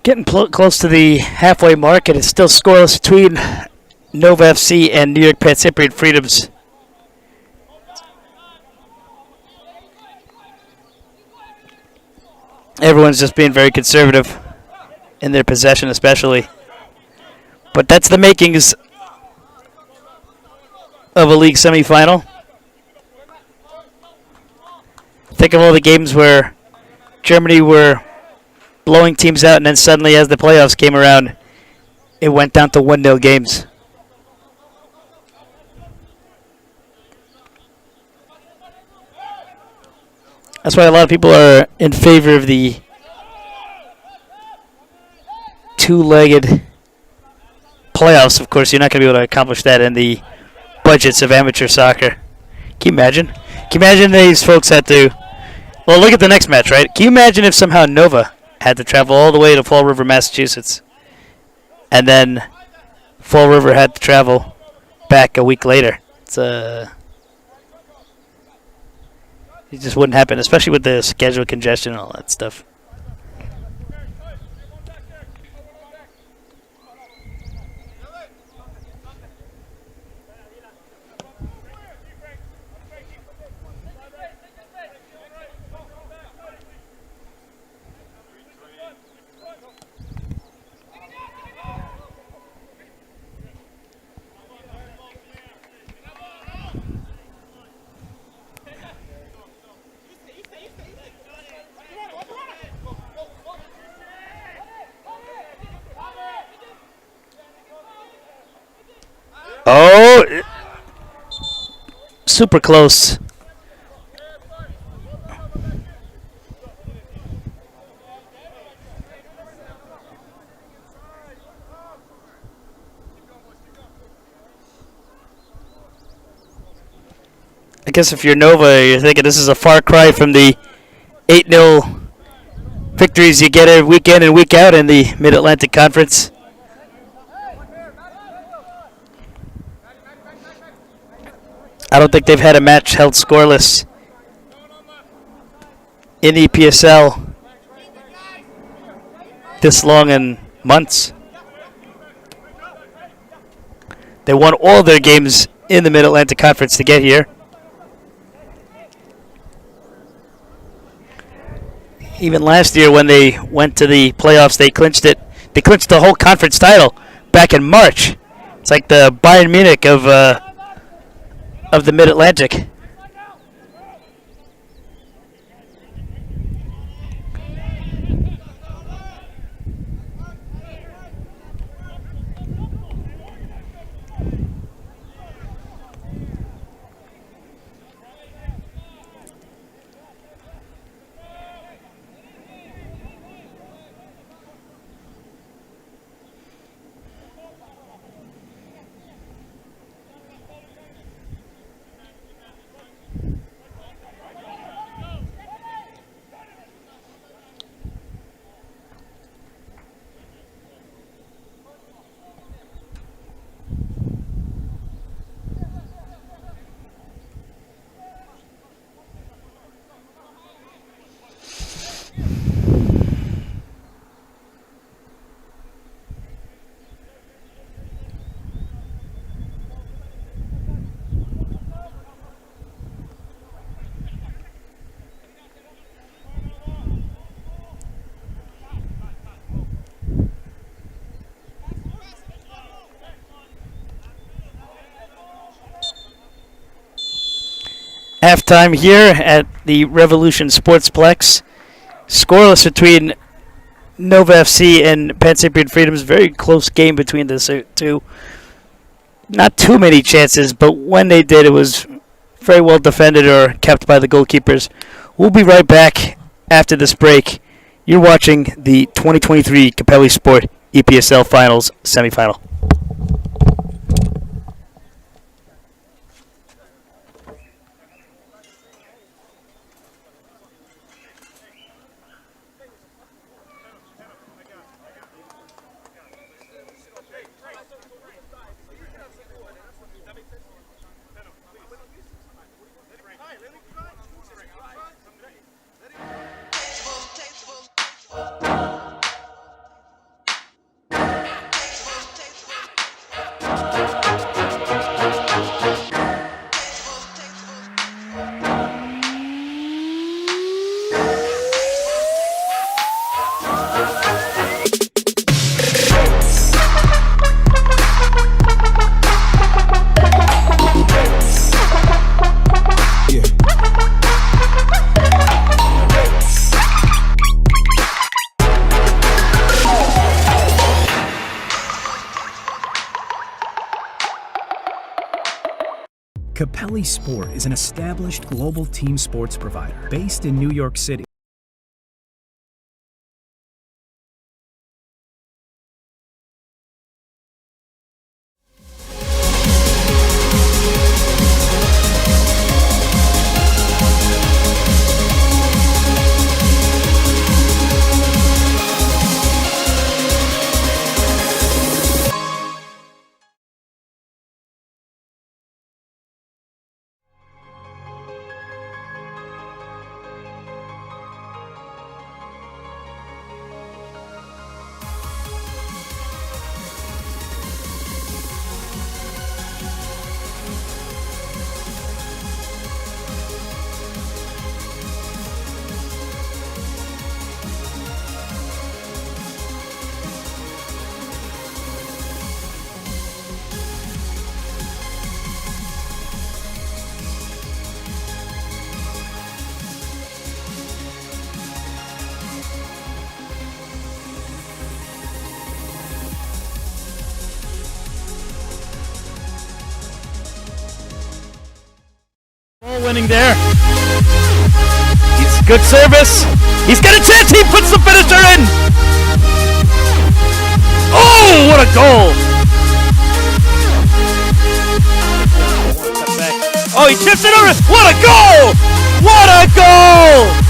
F: Getting close to the halfway mark, and it's still scoreless between Nova FC and New York Pancyprian Freedoms. Everyone's just being very conservative in their possession, especially. But that's the makings of a league semifinal. Think of all the games where Germany were blowing teams out, and then suddenly as the playoffs came around, it went down to 1-0 games. That's why a lot of people are in favor of the two-legged playoffs. Of course, you're not going to be able to accomplish that in the budgets of amateur soccer. Can you imagine? Can you imagine these folks had to... Well, look at the next match, right? Can you imagine if somehow Nova had to travel all the way to Fall River, Massachusetts, and then Fall River had to travel back a week later? It just wouldn't happen, especially with the schedule congestion and all that stuff. Oh, super close. I guess if you're Nova, you're thinking this is a far cry from the 8-0 victories you get every week in and week out in the Mid-Atlantic Conference. I don't think they've had a match held scoreless in EPSL this long in months. They won all their games in the Mid-Atlantic Conference to get here. Even last year when they went to the playoffs, they clinched it. They clinched the whole conference title back in March. It's like the Bayern Munich of the Mid-Atlantic. Halftime here at the Revolution Sportsplex. Scoreless between Nova FC and Pancyprian Freedoms. Very close game between the two. Not too many chances, but when they did, it was very well defended or kept by the goalkeepers. We'll be right back after this break. You're watching the 2023 Capelli Sport EPSL Finals semifinal.
B: Capelli Sport is an established global team sports provider based in New York City.
F: ball winning there. He's good service. He's got a chance. He puts the finisher in. Oh, what a goal! Oh, he chips it over. What a goal! What a goal!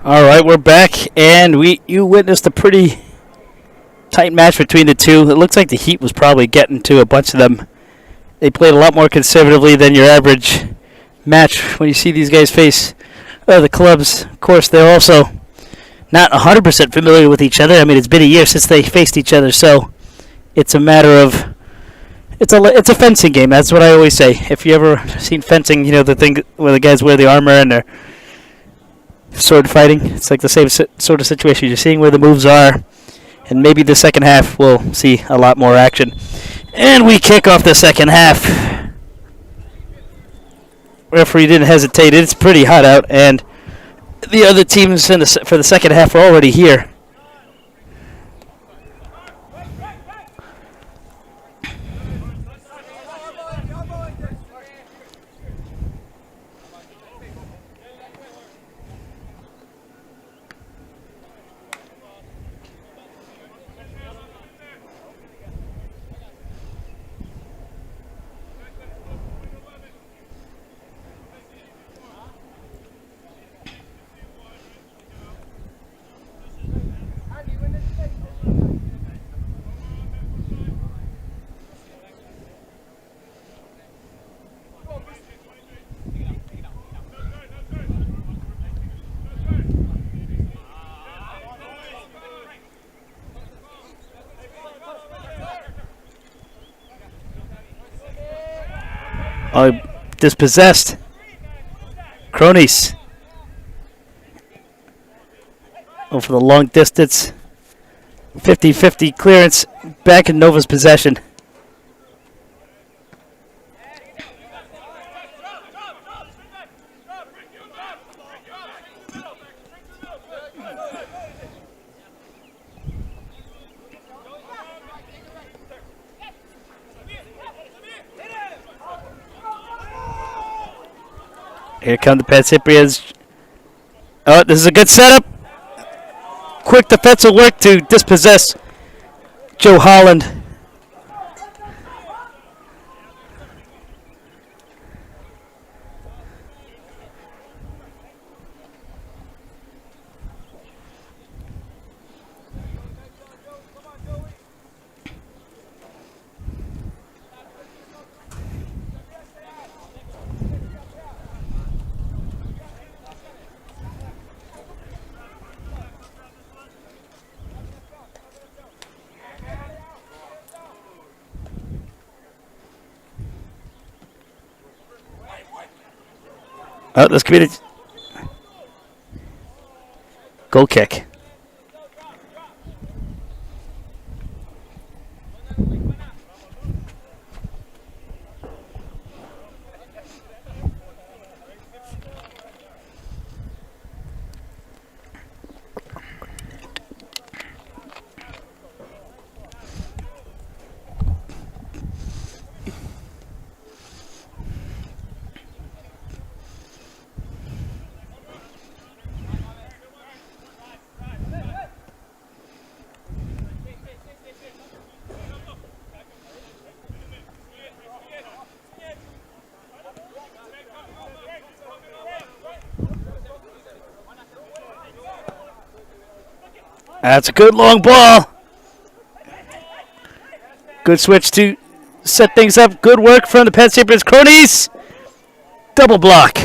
F: All right, we're back, and you witnessed a pretty tight match between the two. It looks like the Heat was probably getting to a bunch of them. They played a lot more conservatively than your average match when you see these guys face the clubs. Of course, they're also not 100% familiar with each other. I mean, it's been a year since they faced each other, so it's a matter of it's a fencing game. That's what I always say. If you ever seen fencing, you know the thing where the guys wear the armor and they're sword fighting. It's like the same sort of situation. You're seeing where the moves are, and maybe the second half we'll see a lot more action. And we kick off the second half. Referee didn't hesitate. It's pretty hot out, and the other teams for the second half are already here. Dispossessed. Cronies. Oh, for the long distance. 50-50 clearance back in Nova's possession. Here come the Pancyprians. Oh, this is a good setup. Quick defensive work to dispossess Joe Holland. Oh, this could be the goal kick. That's a good long ball. Good switch to set things up. Good work from the Pancyprians. Cronies. Double block.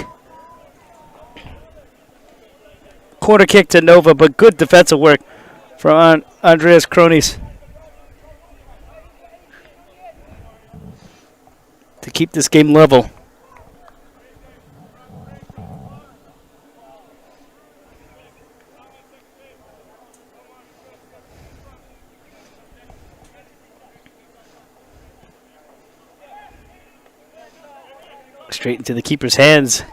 F: Corner kick to Nova, but good defensive work from Andreas Cronies to keep this game level. Straight into the keeper's hands.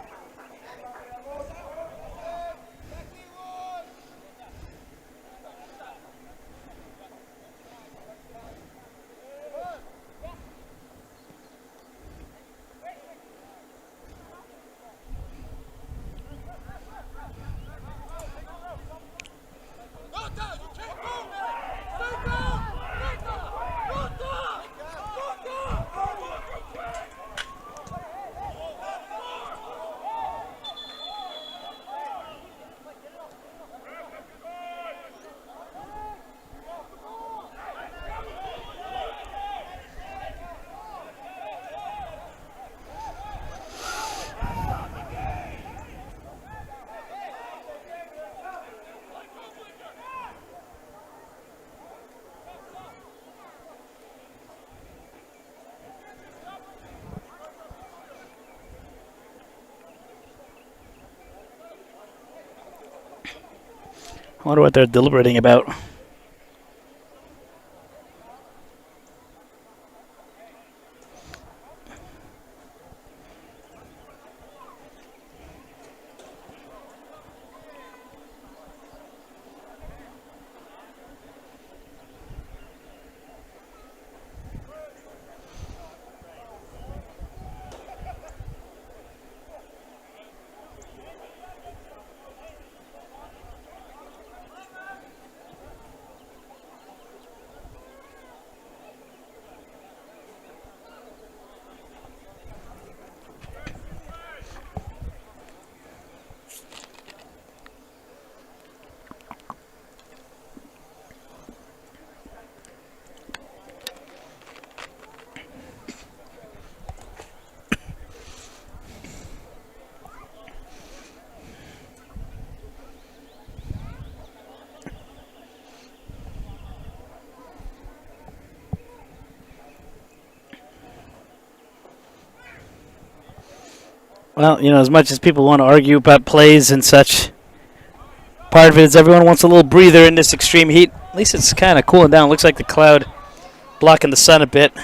F: Wonder what they're deliberating about. Well, as much as people want to argue about plays and such, part of it is everyone wants a little breather in this extreme heat. At least it's kind of cooling down. Looks like the cloud blocking the sun a bit.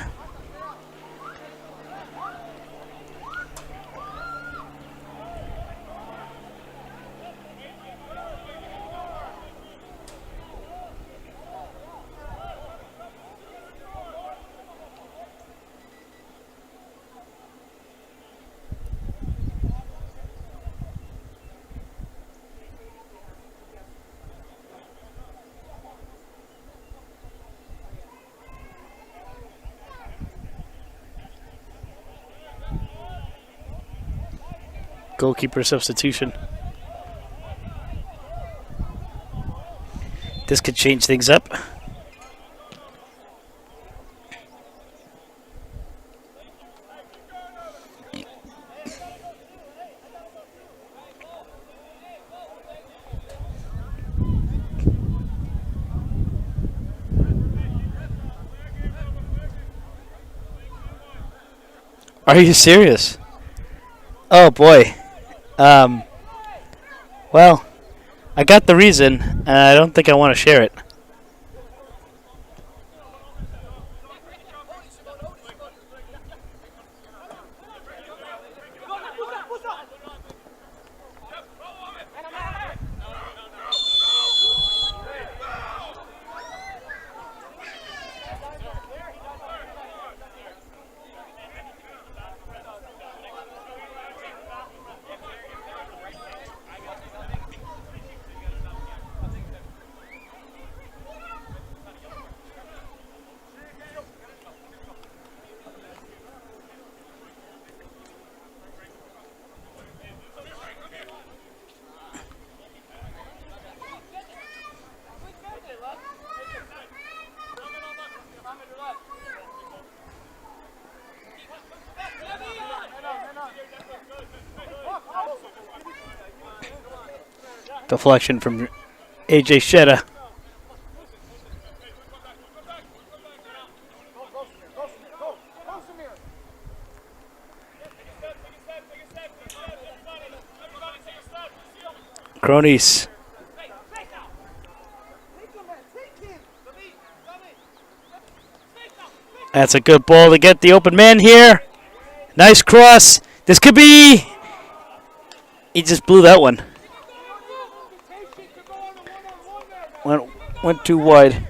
F: Goalkeeper substitution. This could change things up. Are you serious? Oh boy. Well, I got the reason, and I don't think I want to share it. Deflection from AJ Shetta. Cronies. That's a good ball to get the open man here. Nice cross. This could be... He just blew that one. Went too wide.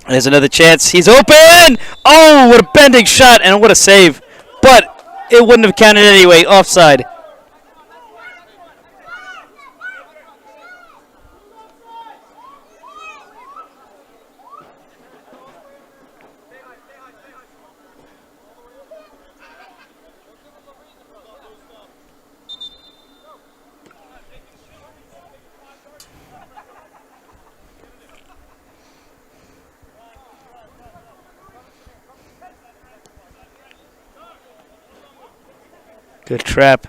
F: There's another chance. He's open! Oh, what a bending shot and what a save. But it wouldn't have counted anyway. Offside. Good trap.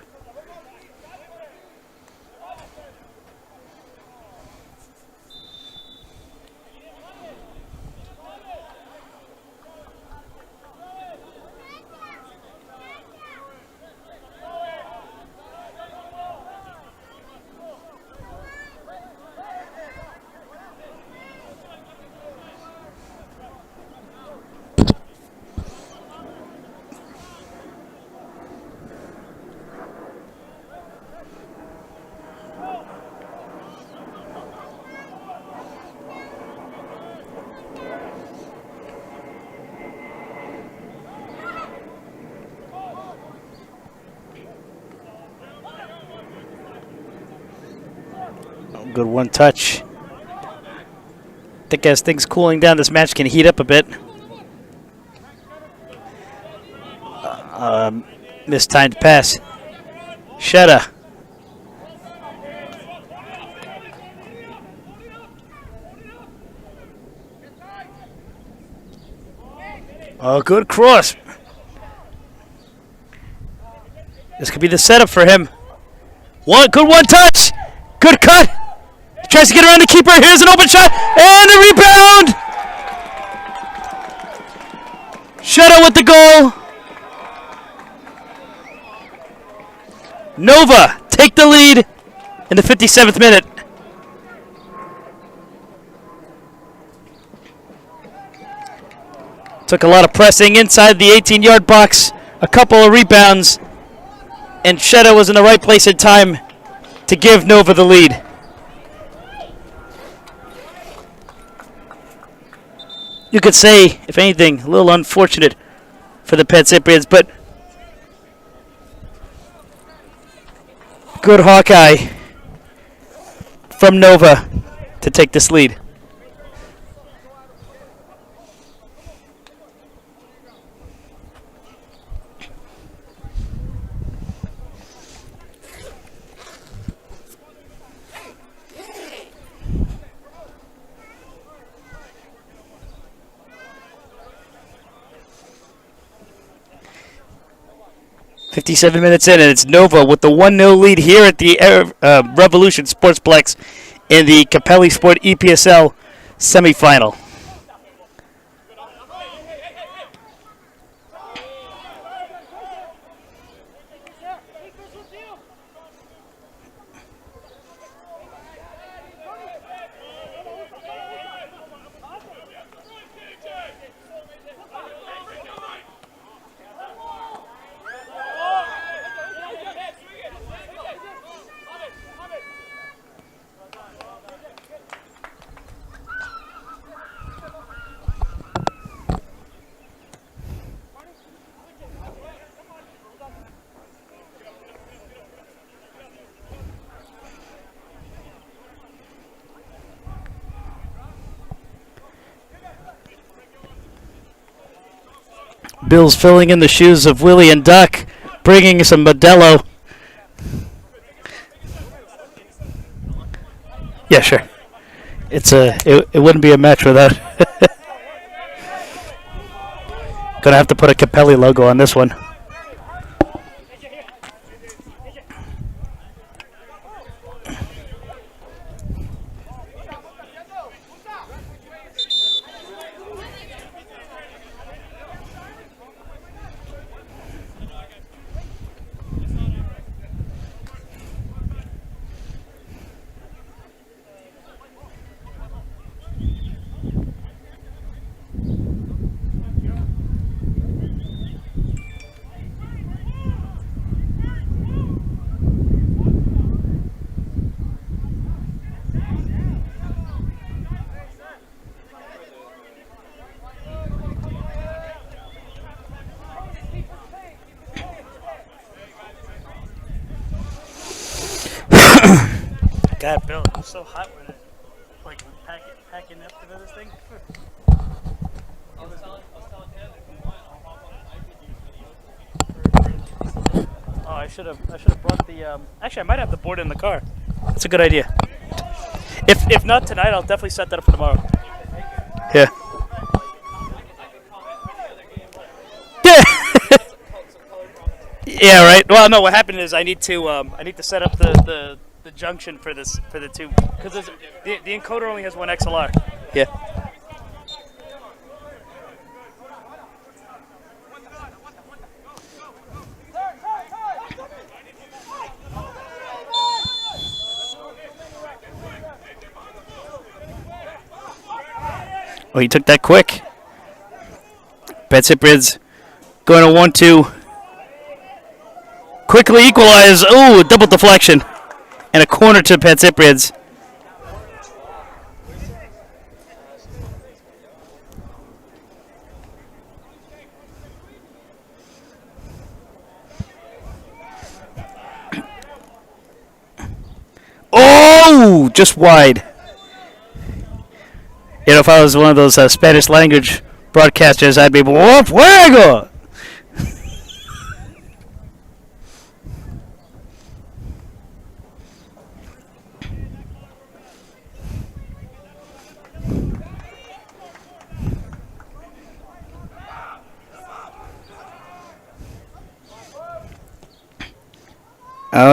F: Good one touch. I think as things cooling down, this match can heat up a bit. Mistimed pass. Shetta. Oh, good cross. This could be the setup for him. Good one touch. Good cut. Tries to get around the keeper. Here's an open shot and a rebound. Shetta with the goal. Nova take the lead in the 57th minute. Took a lot of pressing inside the 18-yard box. A couple of rebounds. And Shetta was in the right place in time to give Nova the lead. You could say, if anything, a little unfortunate for the Pancyprians, but good Hawkeye from Nova to take this lead. .57 minutes in, and it's Nova with the 1-0 lead here at the Revolution Sportsplex in the Capelli Sport EPSL semifinal. Bill's filling in the shoes of Willie and Duck, bringing some Modelo. Yeah, sure. It wouldn't be a match without. Gonna have to put a Capelli logo on this one. God, Bill, it's so hot with it. Like packing up to this thing. Oh, I should have brought the. Actually, I might have the board in the car. That's a good idea. If not tonight, I'll definitely set that up for tomorrow. Yeah. Yeah. Yeah, right. Well, no. What happened is I need to set up the junction for the two because the encoder only has one XLR. Yeah. Oh, he took that quick. Pancyprian's going to 1-2. Quickly equalize. Oh, double deflection. And a corner to Pancyprian's. Oh, just wide. You know, if I was one of those Spanish language broadcasters, I'd be, ¡Oh, fuego!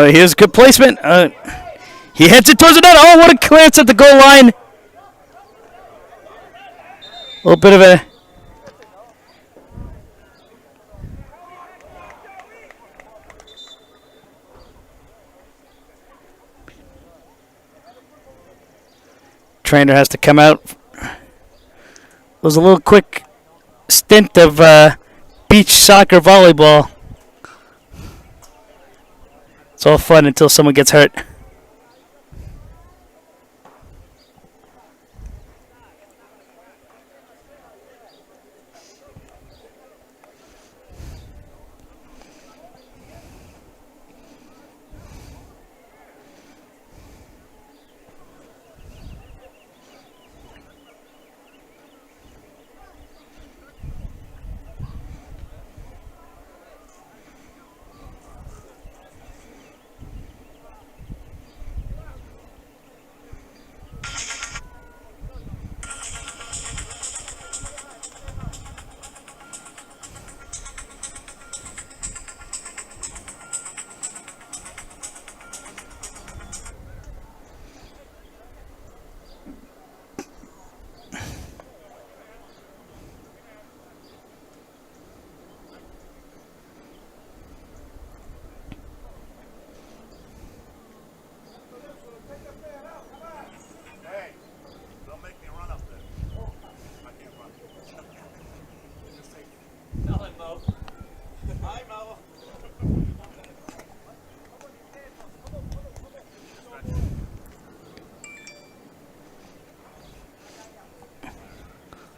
F: Here's good placement. He heads it towards the net. Oh, what a clearance at the goal line. A little bit of a... Trainer has to come out. It was a little quick stint of beach soccer volleyball. It's all fun until someone gets hurt.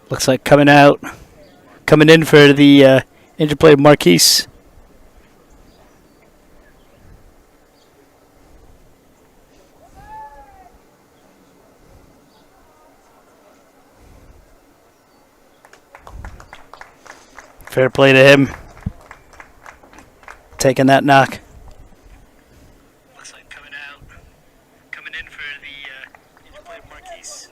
F: Looks like coming in for the interplay of Marquise. Fair play to him. Taking that knock. Looks like coming in for the interplay of Marquise.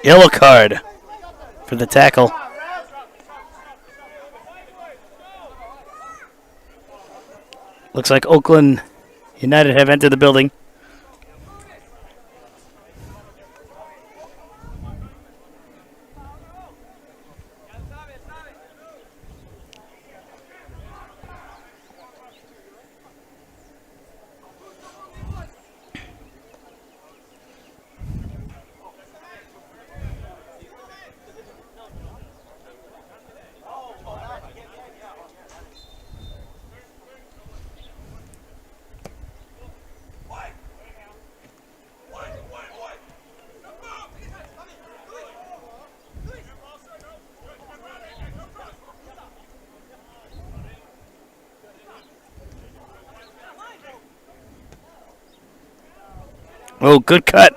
F: Yellow card for the tackle. Looks like Oakland United have entered the building. Oh, good cut.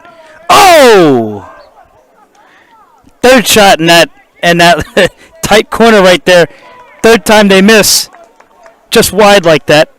F: Oh! Third shot in that tight corner right there. Third time they miss. Just wide like that.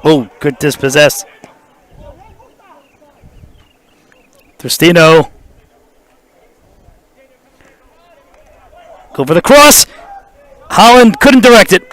F: Oh, good dispossess. Tristino. Go for the cross. Holland couldn't direct it.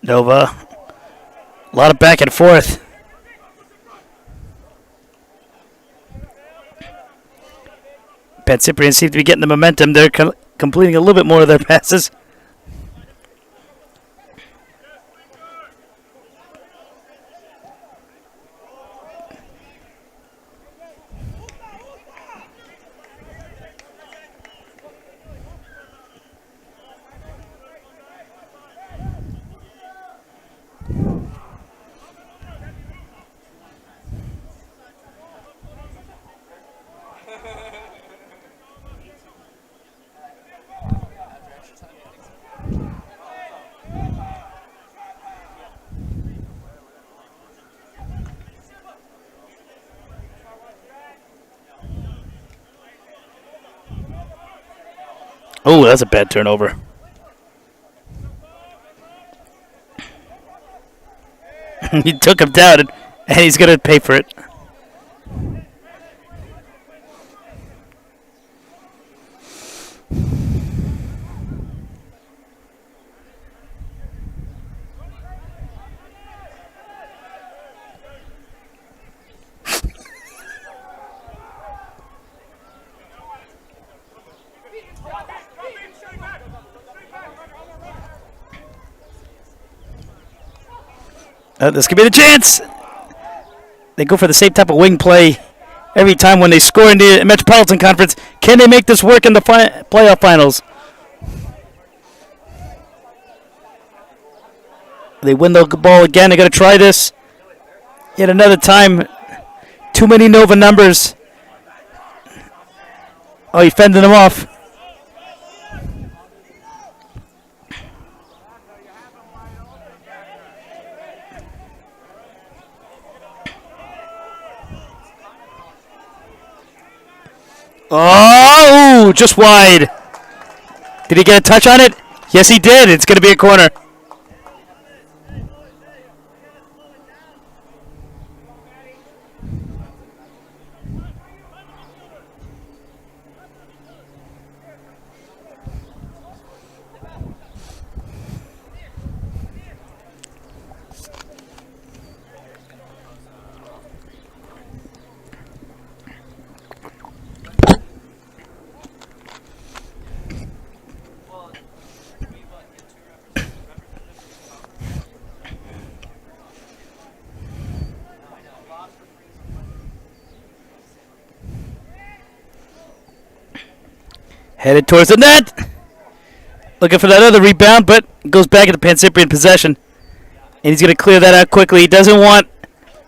F: Nova. A lot of back and forth. Pancyprian seems to be getting the momentum. They're completing a little bit more of their passes. Oh, that's a bad turnover. He took him down, and he's going to pay for it. This could be the chance. They go for the same type of wing play every time when they score in the Metropolitan Conference. Can they make this work in the playoff finals? They win the ball again. They're going to try this yet another time. Too many Nova numbers. Oh, he's fending them off. Oh, just wide. Did he get a touch on it? Yes, he did. It's going to be a corner. Headed towards the net. Looking for that other rebound, but goes back into Pancyprian possession. And he's going to clear that out quickly. He doesn't want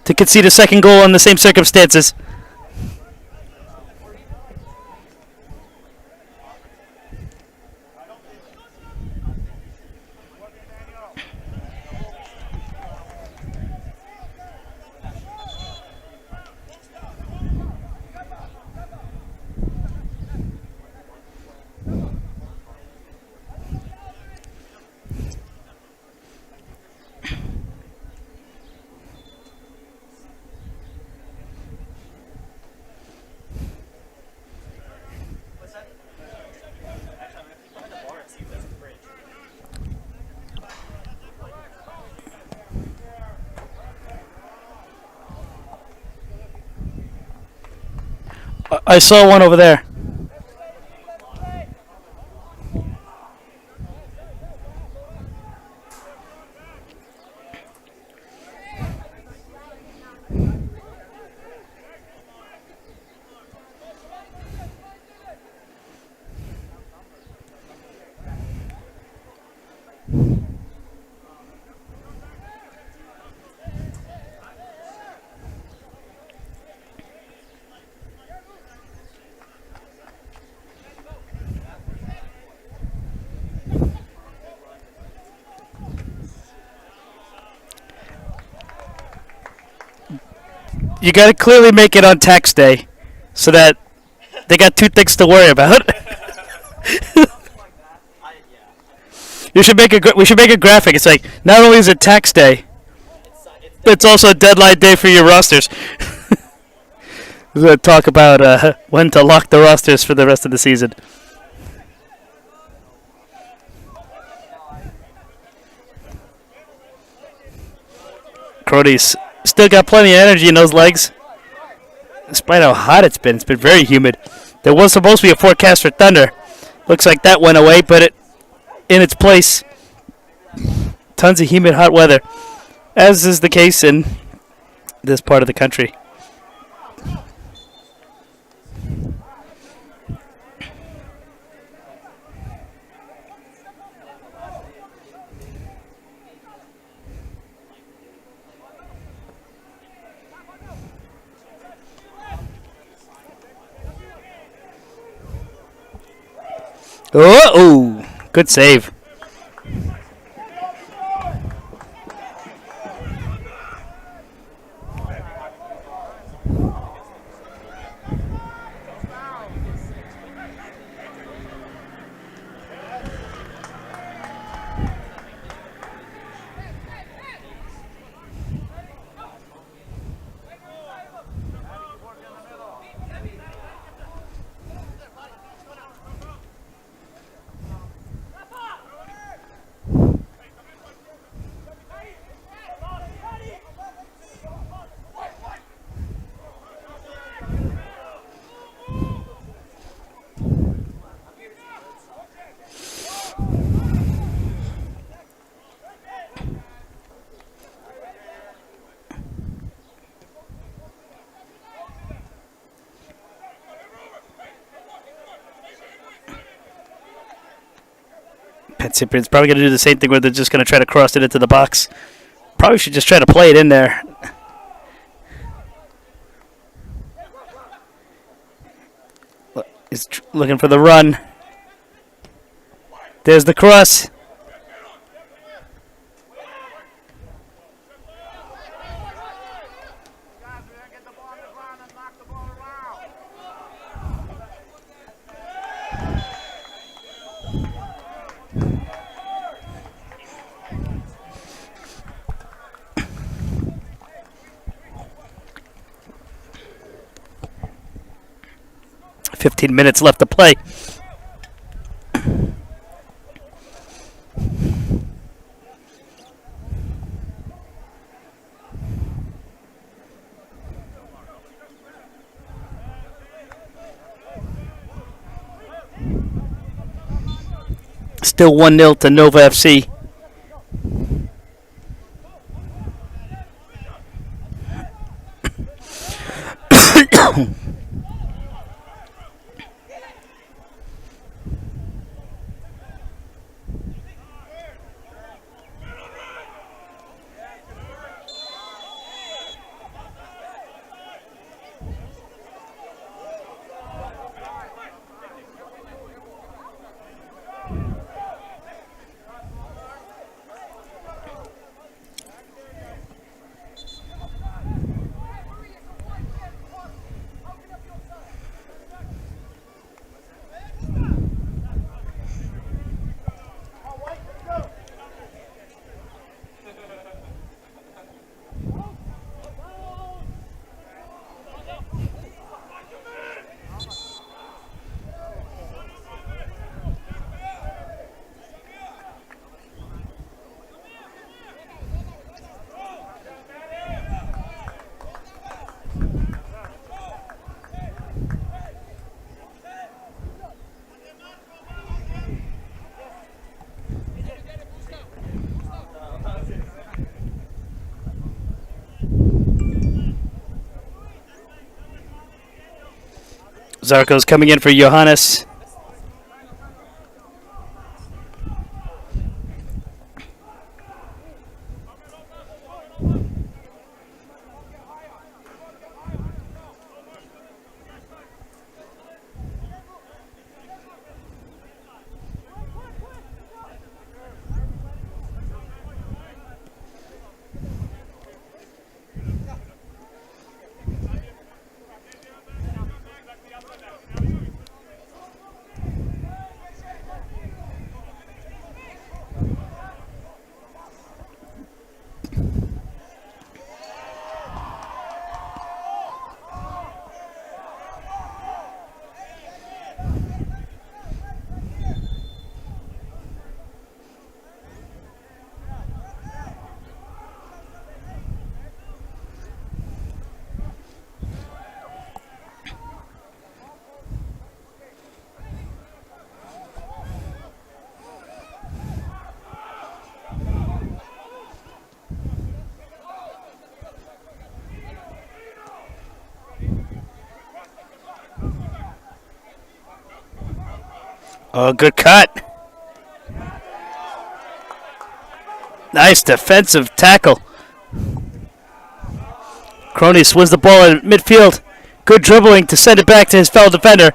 F: to concede a second goal in the same circumstances. I saw one over there. You got to clearly make it on tax day, so that they got two things to worry about. We should make a graphic. It's like, not only is it tax day, it's also a deadline day for your rosters. We're going to talk about when to lock the rosters for the rest of the season. Crody's still got plenty of energy in those legs. Despite how hot it's been very humid. There was supposed to be a forecast for thunder. Looks like that went away, but in its place, tons of humid, hot weather, as is the case in this part of the country. Oh, good save. Pancyprian's probably going to do the same thing where they're just going to try to cross it into the box. Probably should just try to play it in there. He's looking for the run. There's the cross. Fifteen minutes left to play. Still 1-0 to Nova FC. Zarco's coming in for Johannes. Oh, good cut. Nice defensive tackle. Cronus wins the ball at midfield. Good dribbling to send it back to his fellow defender.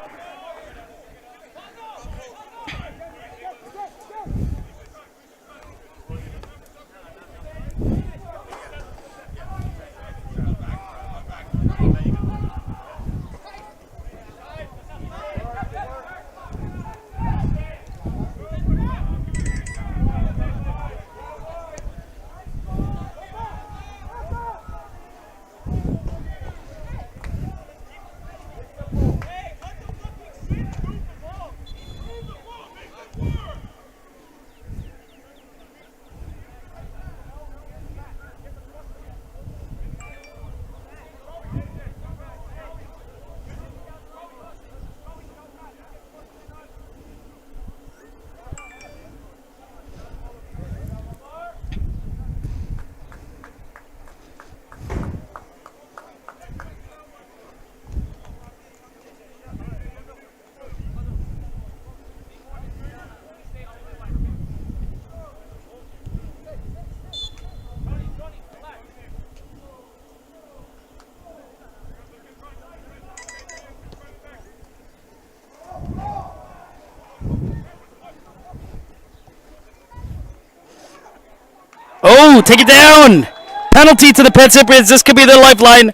F: Oh, take it down! Penalty to the Pancyprians. This could be their lifeline.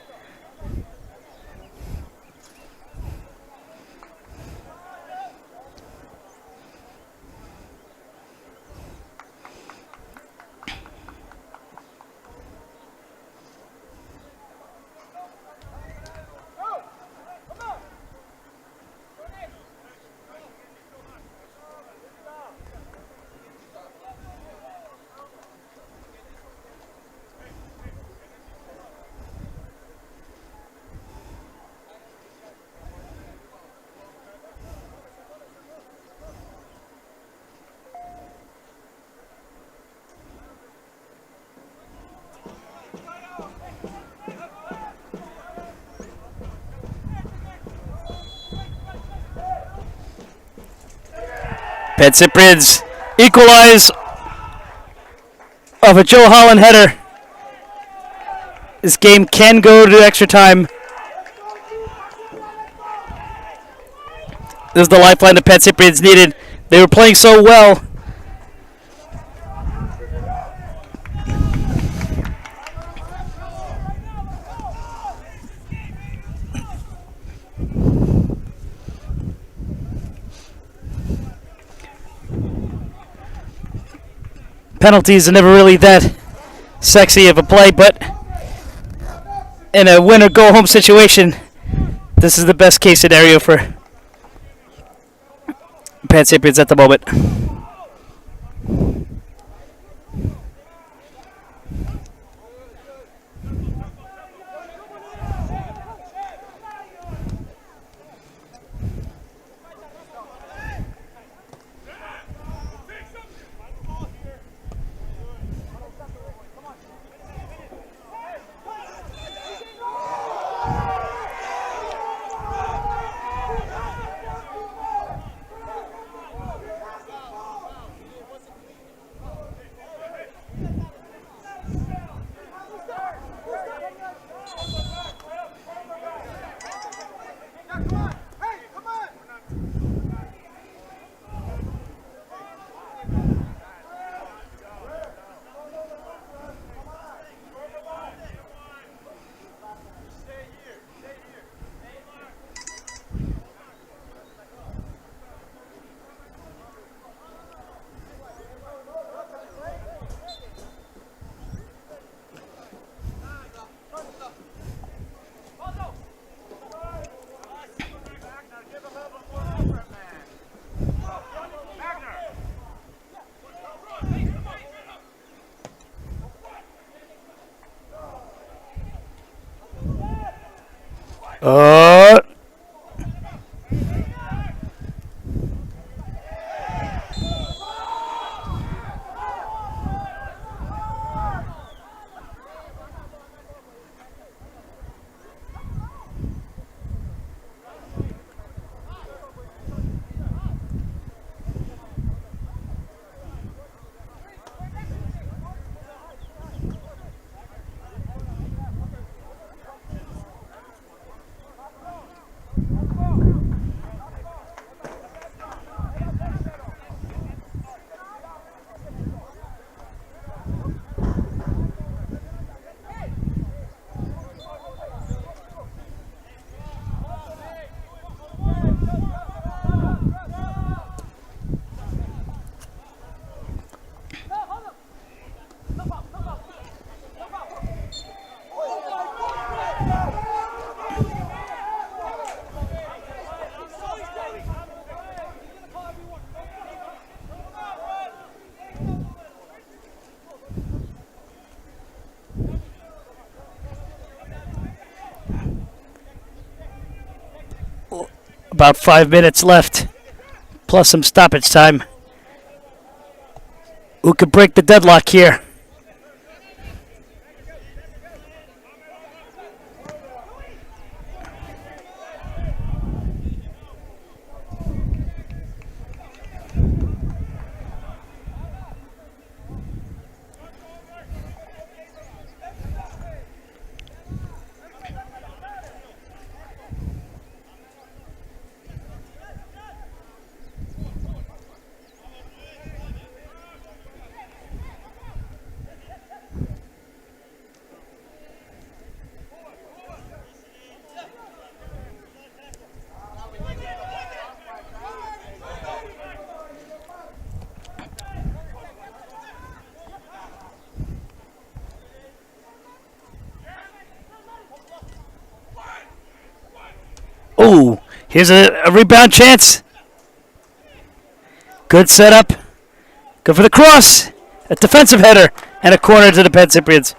F: Pancyprians equalize off a Joe Holland header. This game can go to extra time. This is the lifeline the Pancyprians needed. They were playing so well. Penalties are never really that sexy of a play, but in a win or go home situation, this is the best case scenario for Pancyprians at the moment. Oh. About 5 minutes left, plus some stoppage time. Who could break the deadlock here? Ooh, here's a rebound chance. Good setup. Good for the cross. A defensive header and a corner to the Pancyprians.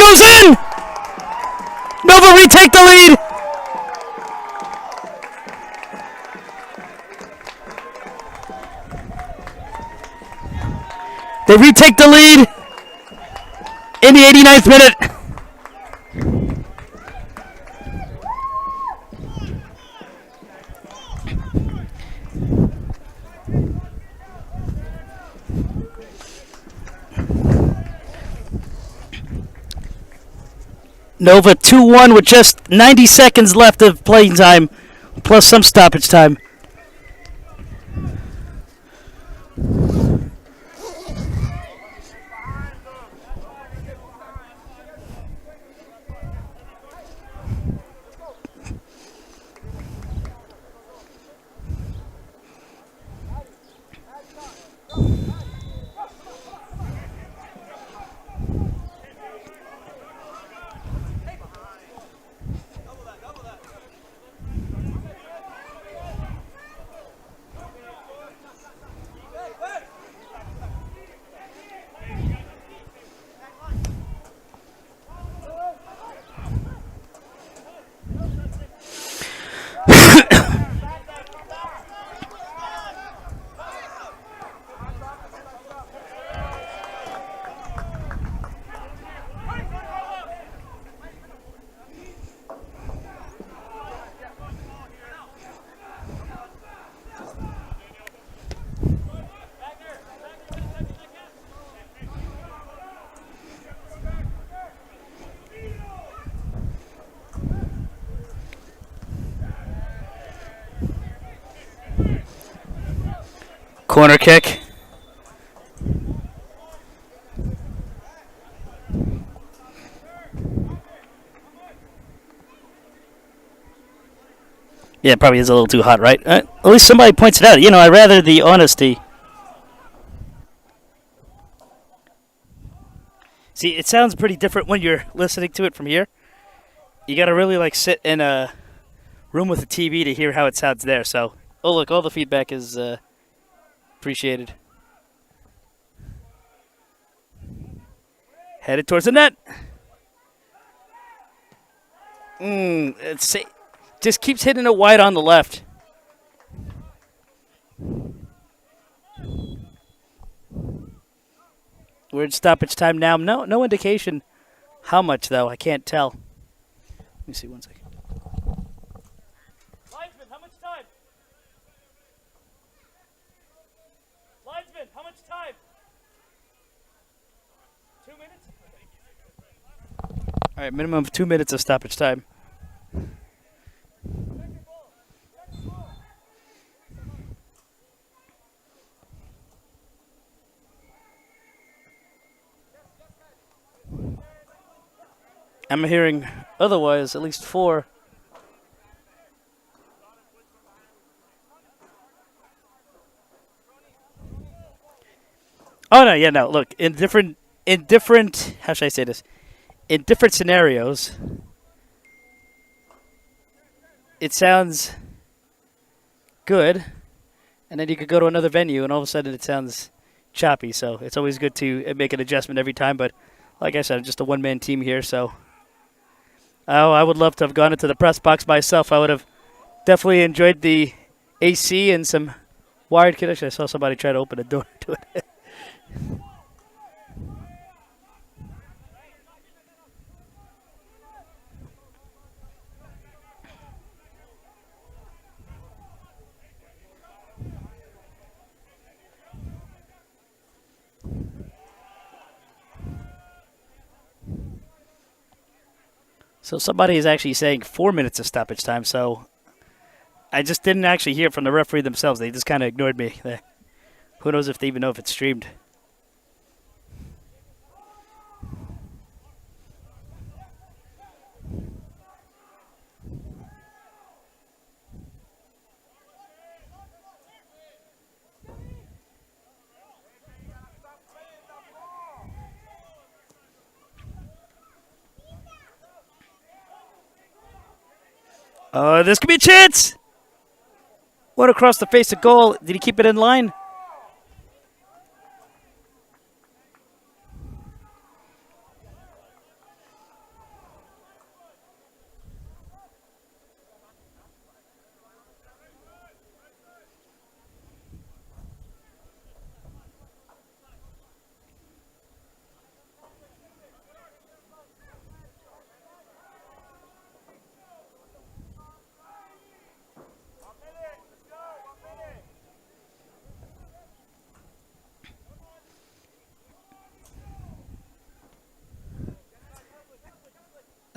F: goes in! Nova retake the lead! They retake the lead in the 89th minute. Nova 2-1 with just 90 seconds left of playing time, plus some stoppage time. Corner kick. Yeah, it probably is a little too hot, right? At least somebody points it out. You know, I rather the honesty. See, it sounds pretty different when you're listening to it from here. You gotta really like sit in a room with a TV to hear how it sounds there. So, oh look, all the feedback is appreciated. Headed towards the net. It's just keeps hitting it wide on the left. We're in stoppage time now. No indication how much though. I can't tell. Let me see 1 second. Linesman, how much time? Linesman, how much time? 2 minutes? All right, minimum of 2 minutes of stoppage time. I'm hearing otherwise, at least 4. Oh no, yeah, no. Look, in different, how should I say this? In different scenarios, it sounds good, and then you could go to another venue, and all of a sudden it sounds choppy. So it's always good to make an adjustment every time. But like I said, I'm just a one-man team here, so. Oh, I would love to have gone into the press box myself. I would have definitely enjoyed the AC and some wired connection. I saw somebody try to open a door to it. So somebody is actually saying 4 minutes of stoppage time, so I just didn't actually hear it from the referee themselves. They just kind of ignored me. Who knows if they even know if it's streamed. This could be a chance. One across the face of goal. Did he keep it in line?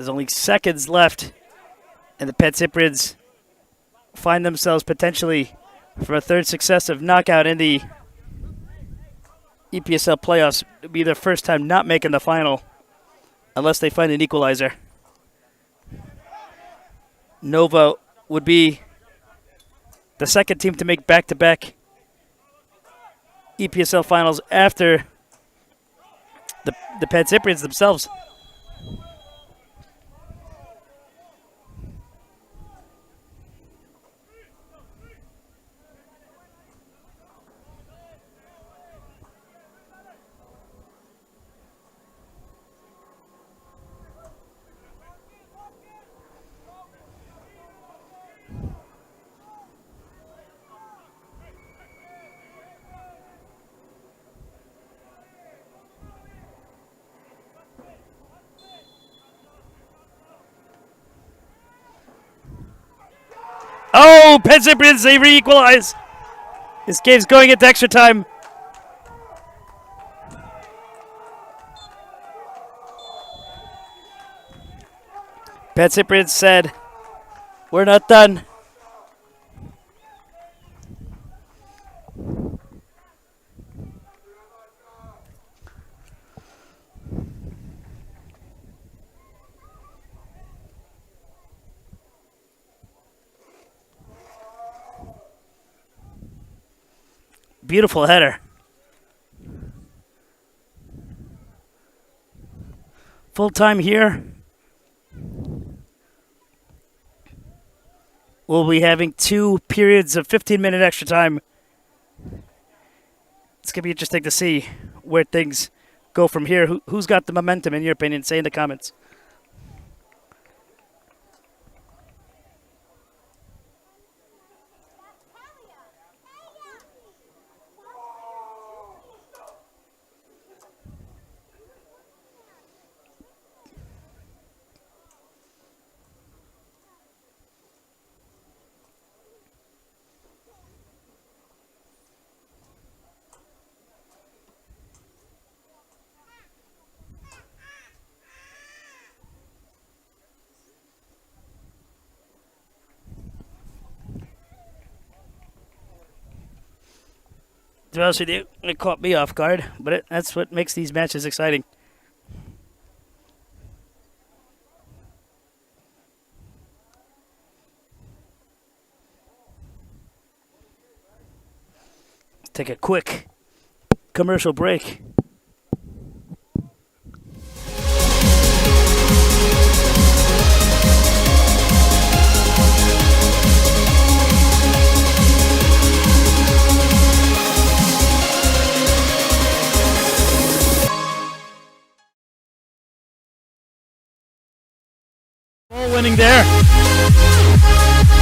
F: There's only seconds left, and the Pancyprians find themselves potentially for a third successive knockout in the EPSL playoffs. It'll be their first time not making the final unless they find an equalizer. Nova would be the second team to make back-to-back EPSL finals after the Pancyprians themselves. Oh, Pancyprians, they re-equalize. This game's going into extra time. Pancyprians said, "We're not done." Beautiful header. Full time here. We'll be having 2 periods of 15-minute extra time. It's going to be interesting to see where things go from here. Who's got the momentum, in your opinion? Say in the comments. To be honest with you, it caught me off guard, but that's what makes these matches exciting. Let's take a quick commercial break. Winning there.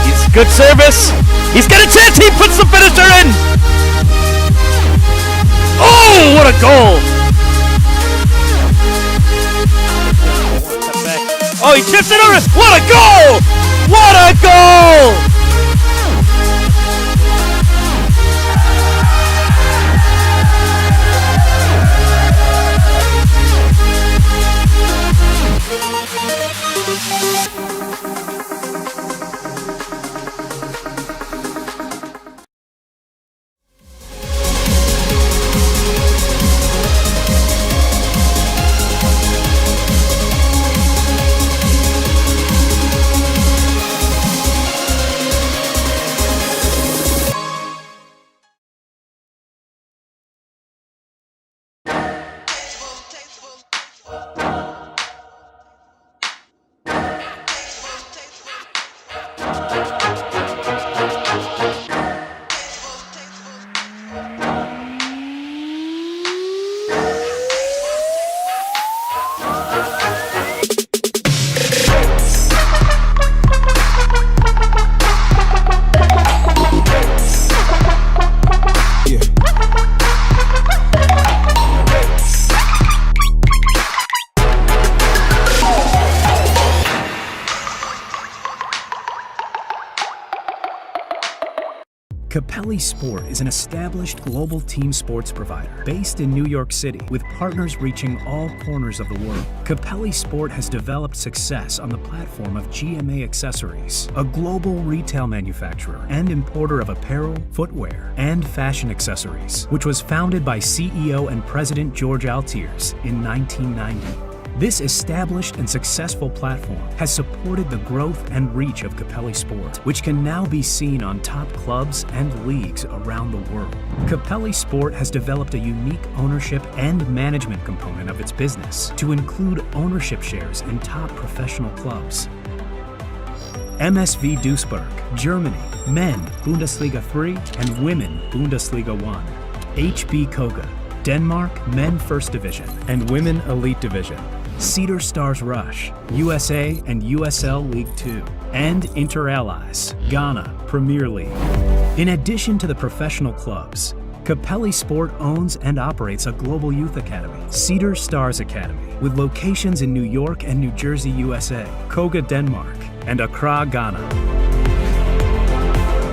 F: He's good service. He's got a chance. He puts the finisher in. Oh, what a goal. Oh, he chips it over. What a goal. What a goal.
B: Capelli Sport is an established global team sports provider based in New York City with partners reaching all corners of the world. Capelli Sport has developed success on the platform of GMA Accessories, a global retail manufacturer and importer of apparel, footwear, and fashion accessories, which was founded by CEO and President George Altiers in 1990. This established and successful platform has supported the growth and reach of Capelli Sport, which can now be seen on top clubs and leagues around the world. Capelli Sport has developed a unique ownership and management component of its business to include ownership shares in top professional clubs. MSV Duisburg, Germany, men Bundesliga 3 and women Bundesliga 1. HB Koga, Denmark, men First Division and women Elite Division. Cedar Stars Rush, USA and USL League 2, and Inter Allies, Ghana, Premier League. In addition to the professional clubs, Capelli Sport owns and operates a global youth academy, Cedar Stars Academy, with locations in New York and New Jersey, USA, Koga, Denmark, and Accra, Ghana.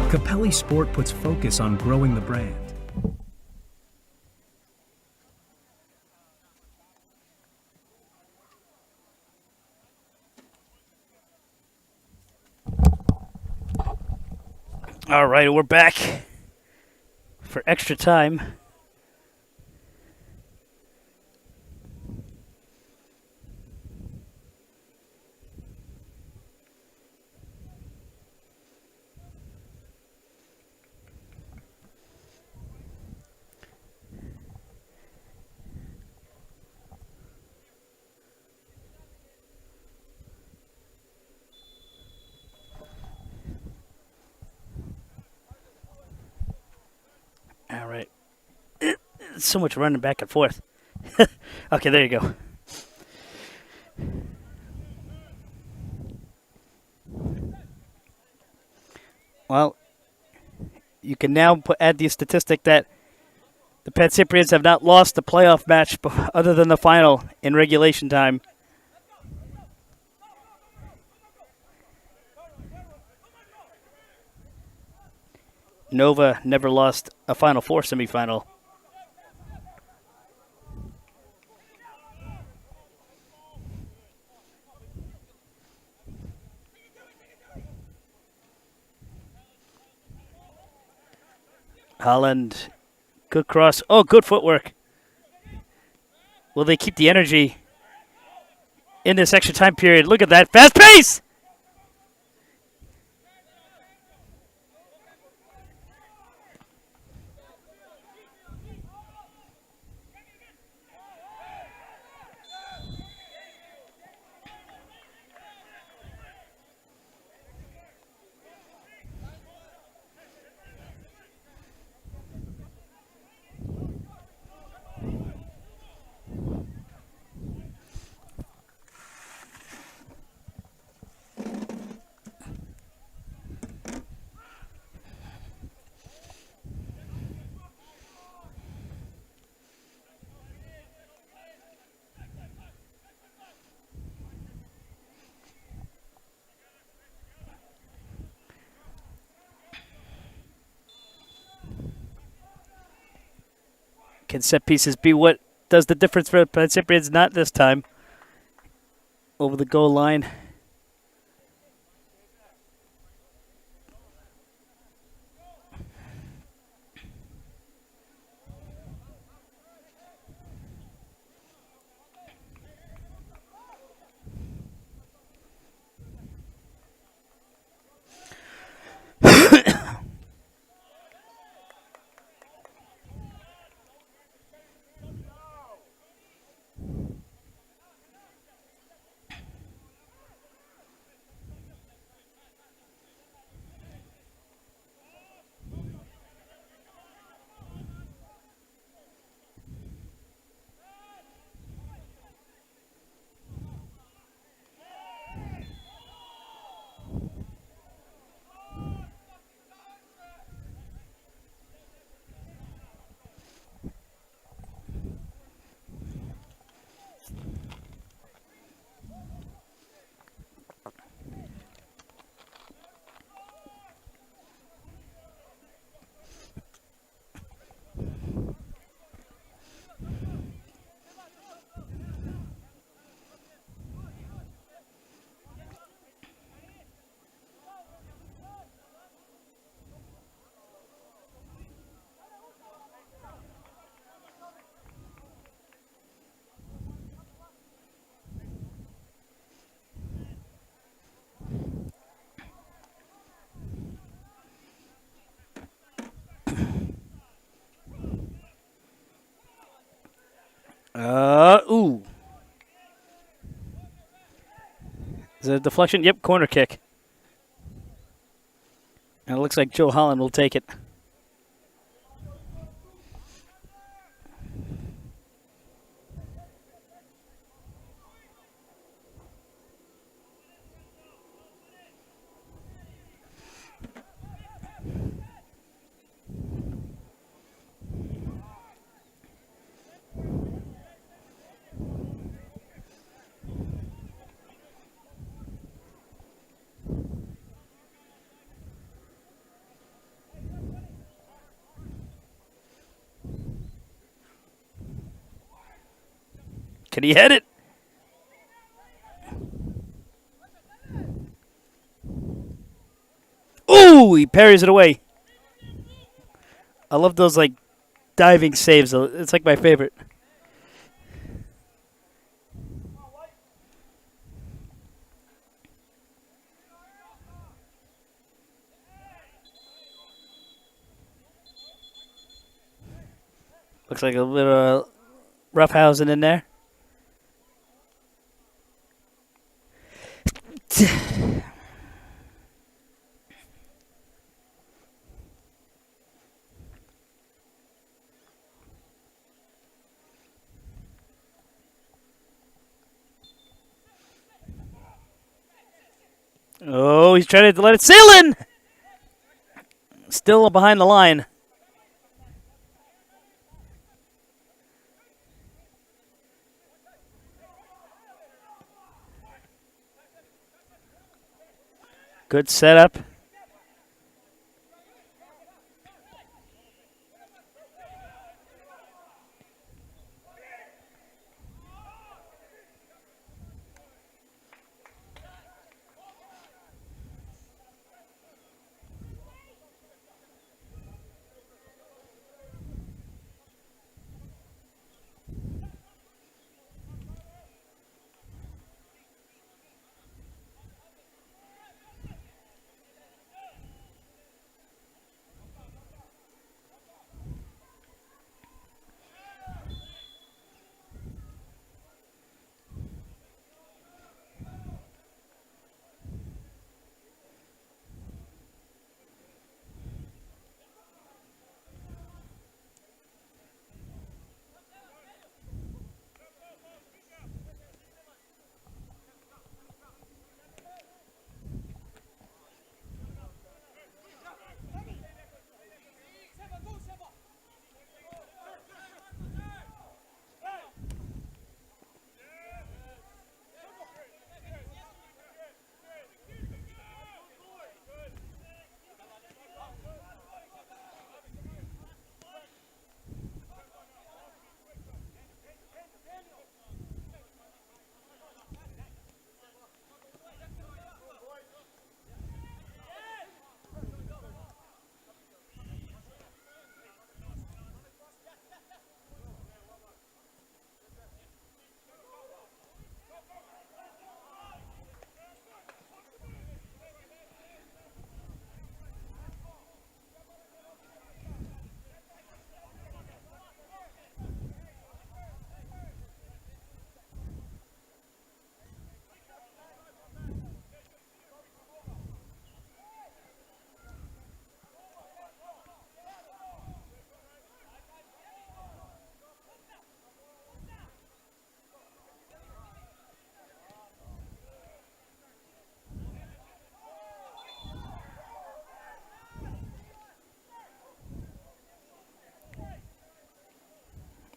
B: Capelli Sport puts focus on growing the brand.
F: All right, we're back for extra time. All right. So much running back and forth. Okay, there you go. Well, you can now add the statistic that the Pancyprians have not lost a playoff match other than the final in regulation time. Nova never lost a Final Four semifinal. Holland, good cross. Oh, good footwork. Will they keep the energy in this extra time period? Look at that fast pace! Can set pieces be what does the difference for Pancyprians? Not this time. Over the goal line. Ooh. Is it a deflection? Yep, corner kick. And it looks like Joe Holland will take it. Can he hit it? Ooh, he parries it away. I love those like diving saves. It's like my favorite. Looks like a little roughhousing in there. Oh, he's trying to let it sail in. Still behind the line. Good setup.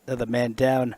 F: Another man down.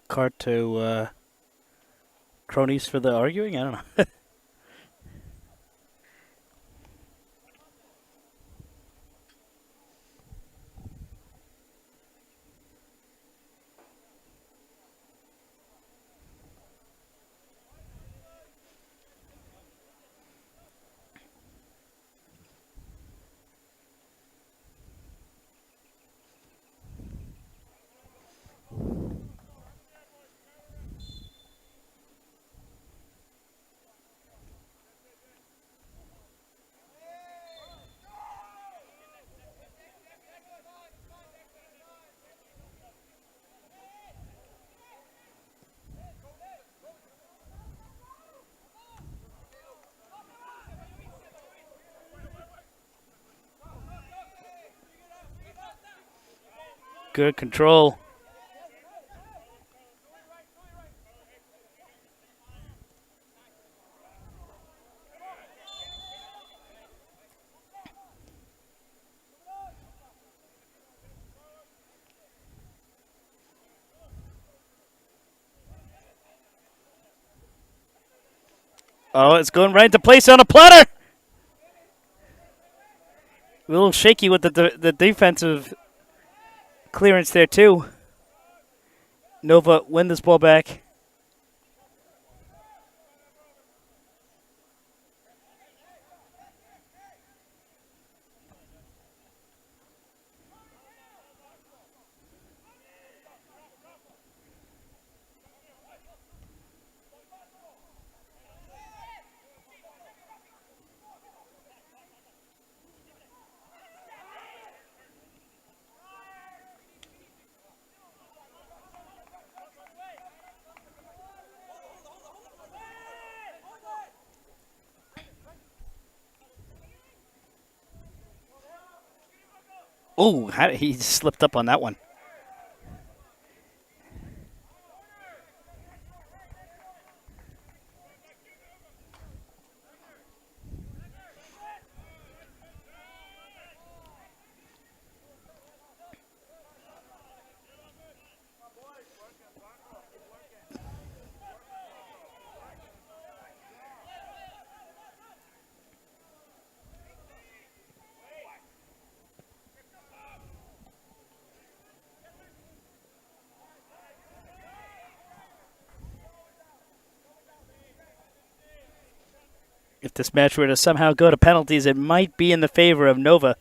F: cart to cronies for the arguing? I don't know. Good control. Oh, it's going right into place on a platter. A little shaky with the defensive clearance there, too. Nova win this ball back. Oh, he slipped up on that one. If this match were to somehow go to penalties, it might be in the favor of Nova.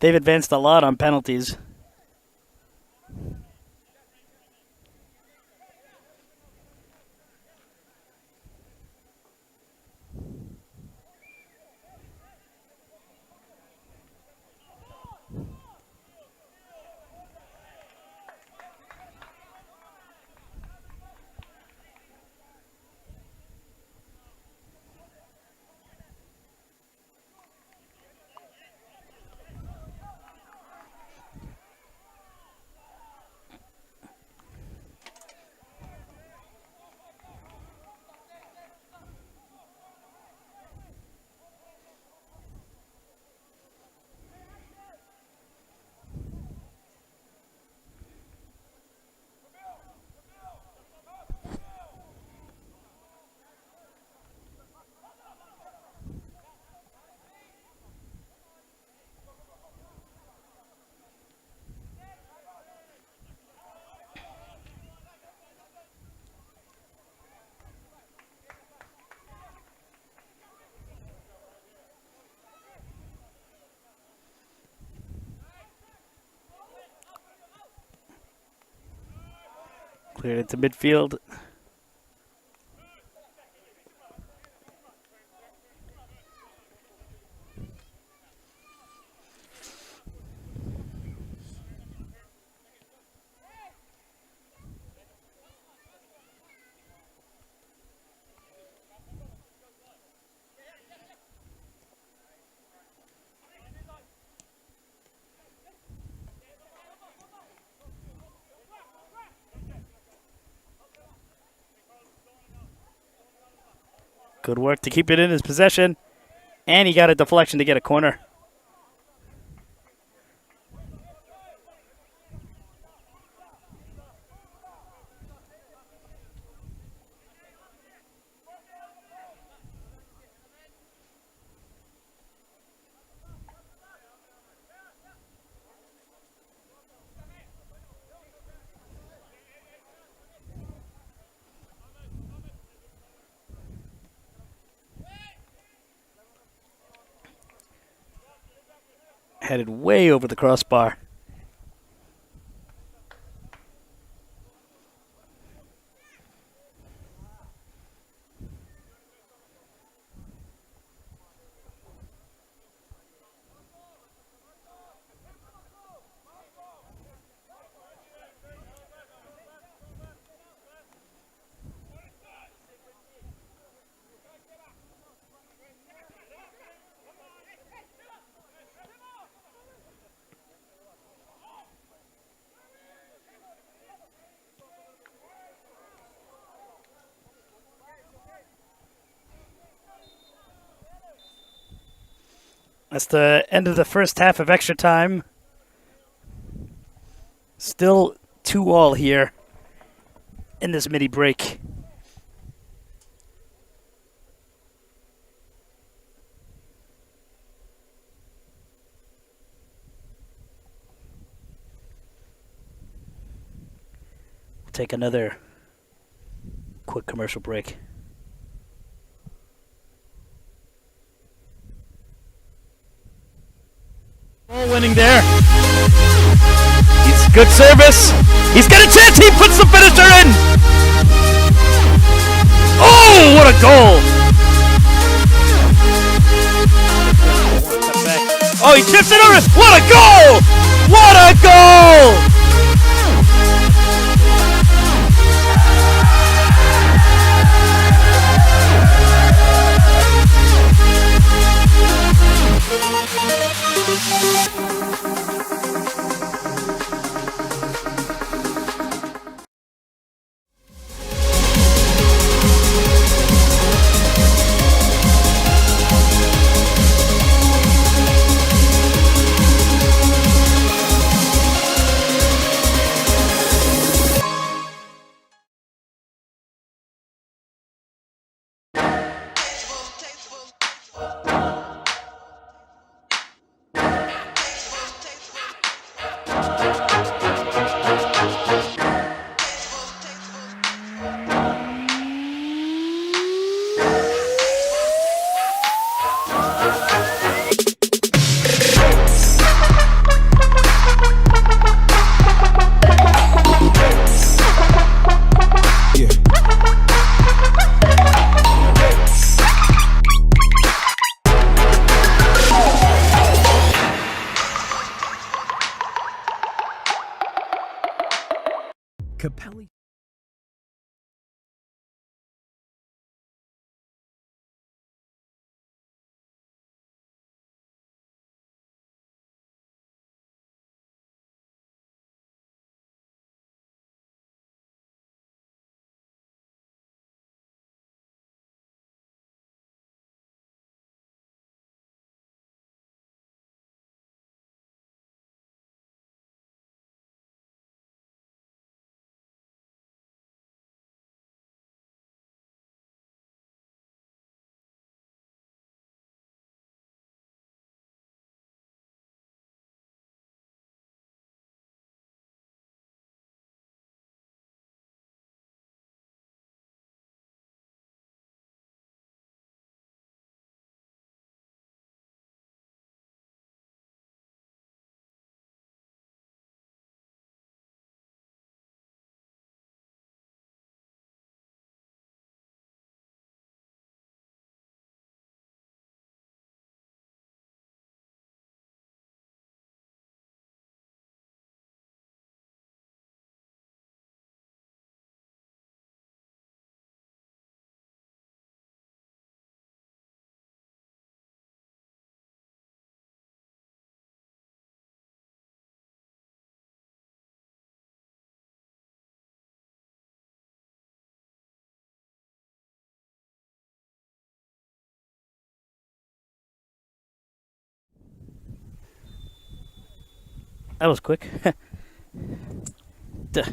F: They've advanced a lot on penalties. Cleared into midfield. Good work to keep it in his possession. And he got a deflection to get a corner. Headed way over the crossbar. That's the end of the first half of extra time. Still 2-2 here in this mini break. We'll take another quick commercial break. Winning there. He's good service. He's got a chance. He puts the finisher in. Oh, what a goal! Oh, he chips it over. What a goal! What a goal!
B: Capelli.
F: That was quick. Duh.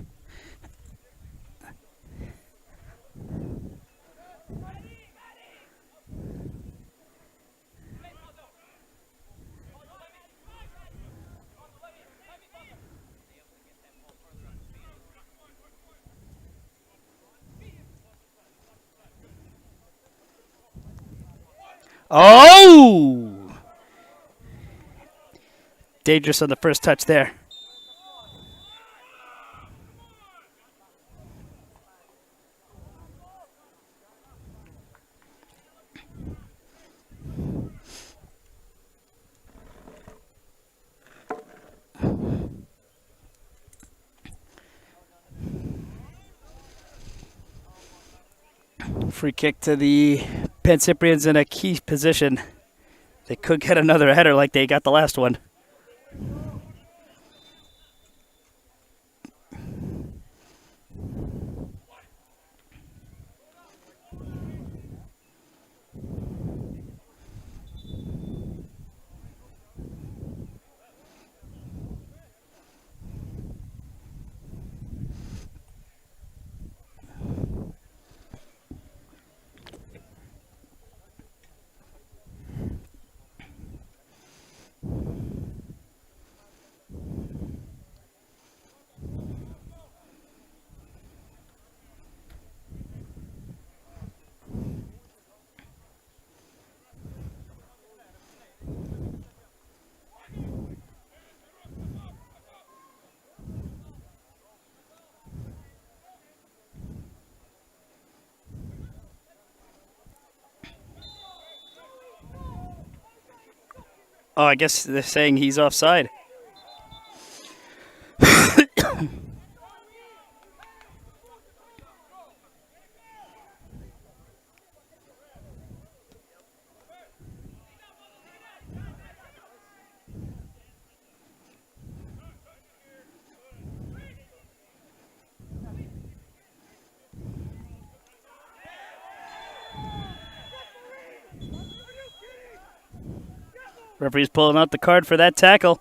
F: Oh! Dangerous on the first touch there. Free kick to the Pancyprians in a key position. They could get another header like they got the last one. Oh, I guess they're saying he's offside. Referee's pulling out the card for that tackle.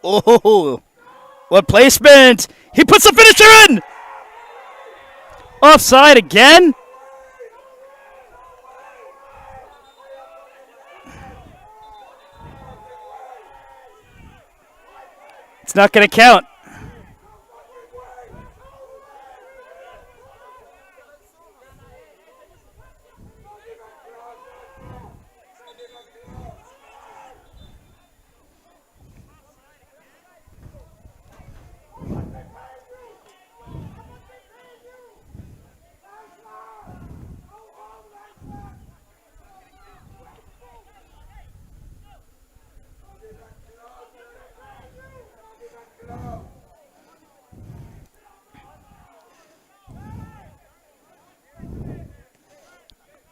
F: Oh, what placement! He puts the finisher in! Offside again? It's not going to count.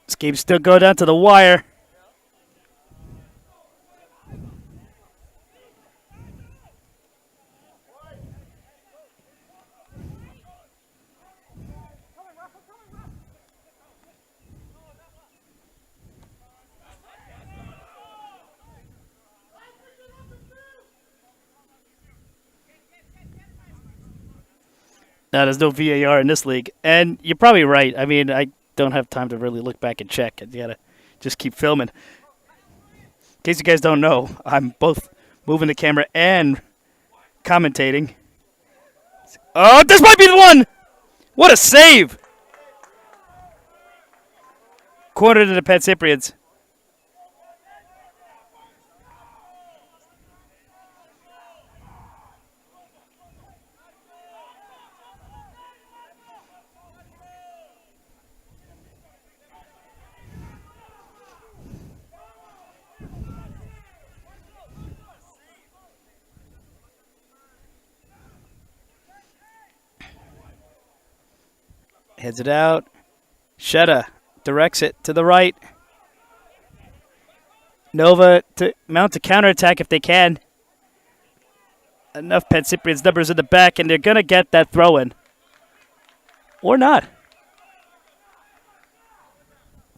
F: This game's still going down to the wire. Now, there's no VAR in this league. And you're probably right. I mean, I don't have time to really look back and check. You got to just keep filming. In case you guys don't know, I'm both moving the camera and commentating. Oh, this might be the one! What a save! Corner to the Pancyprians. Heads it out. Shetta directs it to the right. Nova to mount a counterattack if they can. Enough Pancyprian's numbers in the back, and they're going to get that throw in. Or not.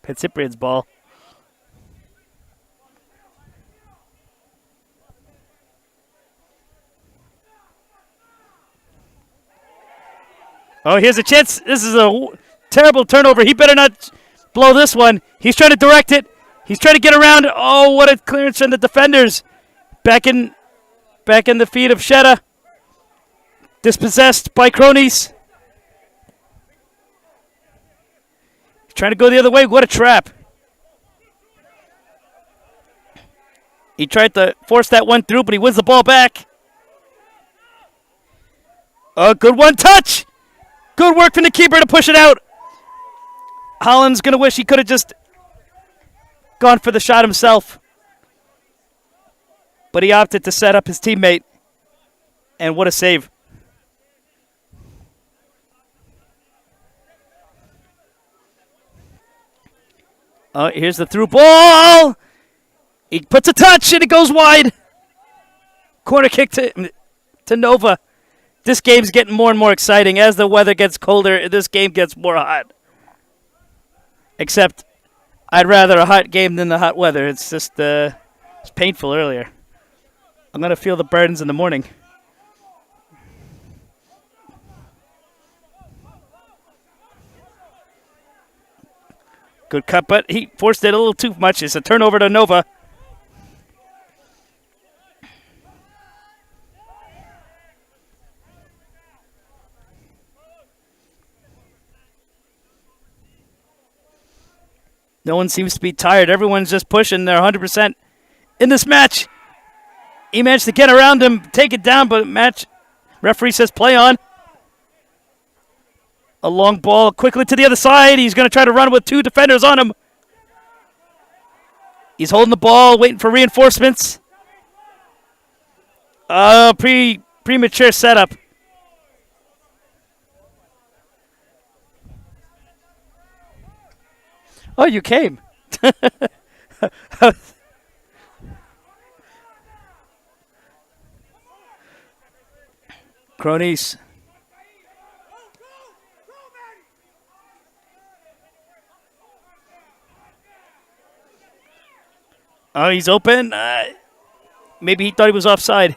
F: Pancyprian's ball. Oh, here's a chance. This is a terrible turnover. He better not blow this one. He's trying to direct it. He's trying to get around. Oh, what a clearance from the defenders. Back in the feet of Shetta. Dispossessed by cronies. Trying to go the other way. What a trap. He tried to force that one through, but he wins the ball back. Oh, good one touch. Good work from the keeper to push it out. Holland's going to wish he could have just gone for the shot himself. But he opted to set up his teammate. And what a save. Oh, here's the through ball. He puts a touch and it goes wide. Corner kick to Nova. This game's getting more and more exciting. As the weather gets colder, this game gets more hot. Except, I'd rather a hot game than the hot weather. It's just it's painful earlier. I'm going to feel the burdens in the morning. Good cut, but he forced it a little too much. It's a turnover to Nova. No one seems to be tired. Everyone's just pushing. They're 100% in this match. He managed to get around him, take it down, but referee says play on. A long ball quickly to the other side. He's going to try to run with two defenders on him. He's holding the ball, waiting for reinforcements. Premature setup. Oh, you came. Cronies. Oh, he's open. Maybe he thought he was offside.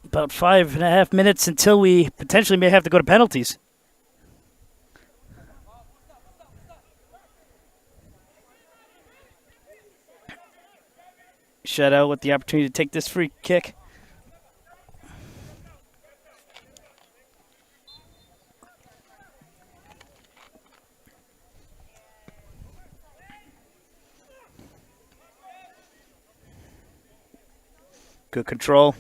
F: About 5.5 minutes until we potentially may have to go to penalties. Shutout with the opportunity to take this free kick. Good control.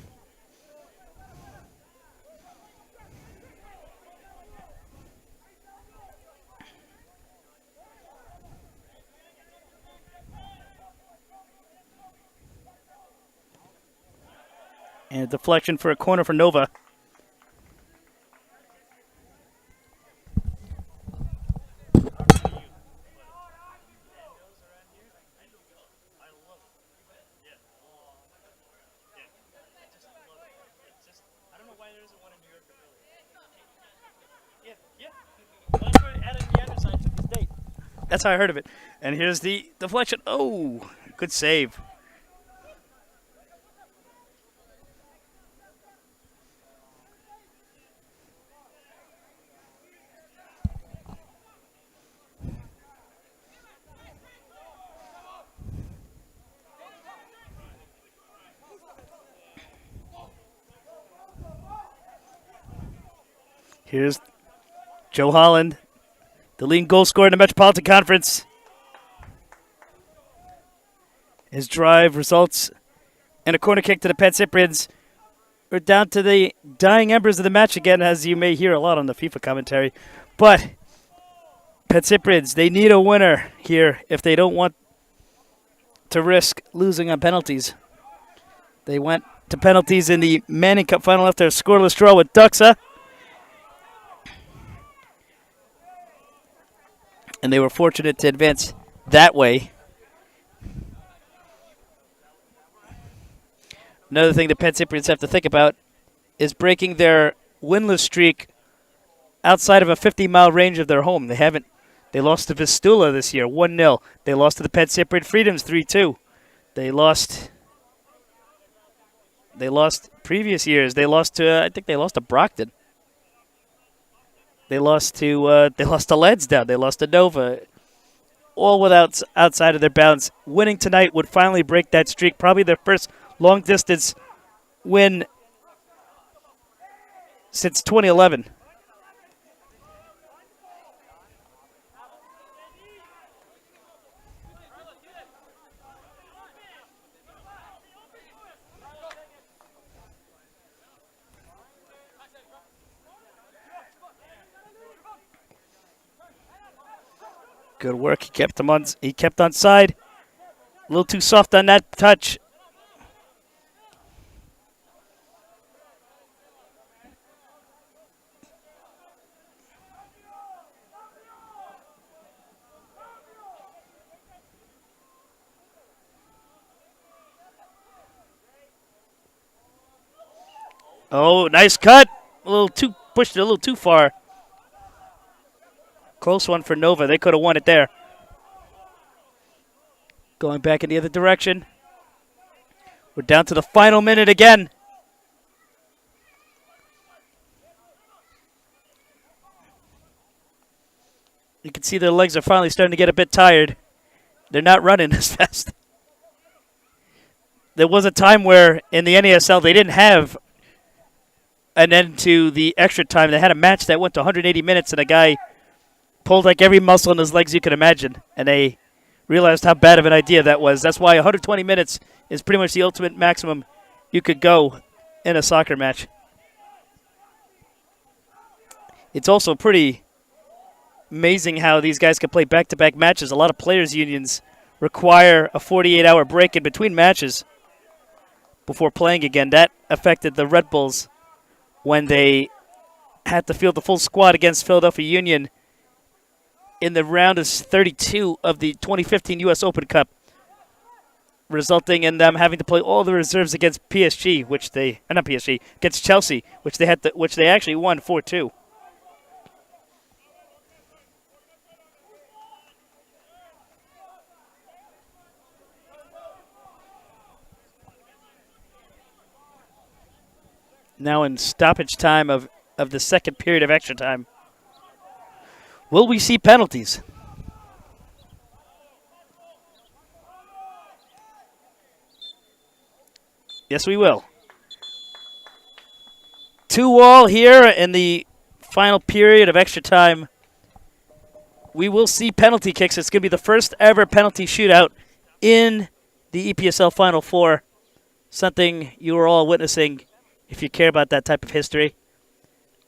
F: And a deflection for a corner for Nova. That's how I heard of it. And here's the deflection. Oh, good save. Here's Joe Holland, the leading goal scorer in the Metropolitan Conference. His drive results in a corner kick to the Pancyprians. We're down to the dying embers of the match again, as you may hear a lot on the FIFA commentary. But Pancyprians, they need a winner here if they don't want to risk losing on penalties. They went to penalties in the Manning Cup final after a scoreless draw with Duxa. And they were fortunate to advance that way. Another thing the Pancyprians have to think about is breaking their winless streak outside of a 50-mile range of their home. They lost to Vistula this year, 1-0. They lost to the Pancyprian Freedoms, 3-2. They lost previous years. They lost to, I think they lost to Brockton. They lost to Lansdowne. They lost to Nova. All without outside of their bounds. Winning tonight would finally break that streak. Probably their first long-distance win since 2011. Good work. He kept on side. A little too soft on that touch. Oh, nice cut. Pushed it a little too far. Close one for Nova. They could have won it there. Going back in the other direction. We're down to the final minute again. You can see their legs are finally starting to get a bit tired. They're not running as fast. There was a time where in the NASL they didn't have an end to the extra time. They had a match that went to 180 minutes and a guy pulled like every muscle in his legs you could imagine, and they realized how bad of an idea that was. That's why 120 minutes is pretty much the ultimate maximum you could go in a soccer match. It's also pretty amazing how these guys can play back-to-back matches. A lot of players' unions require a 48-hour break in between matches before playing again. That affected the Red Bulls when they had to field the full squad against Philadelphia Union in the round of 32 of the 2015 U.S. Open Cup, resulting in them having to play all the reserves against PSG, against Chelsea, which they actually won 4-2. Now in stoppage time of the second period of extra time. Will we see penalties? Yes, we will. 2-2 here in the final period of extra time. We will see penalty kicks. It's going to be the first ever penalty shootout in the EPSL Final Four. Something you are all witnessing if you care about that type of history.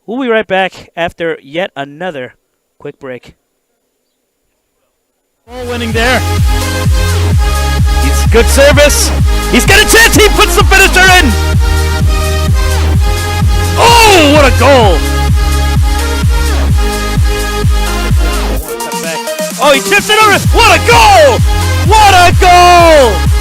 F: We'll be right back after yet another quick break.
A: Ball winning there.
F: He's good service. He's got a chance. He puts the finisher in. Oh, what a goal! Oh, he tips it over. What a goal! What a goal!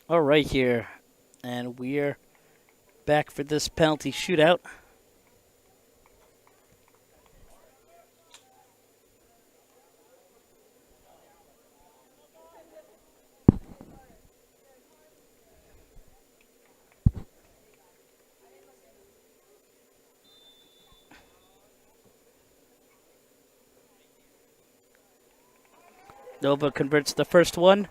F: All right, here, and we're back for this penalty shootout. Nova converts the first one.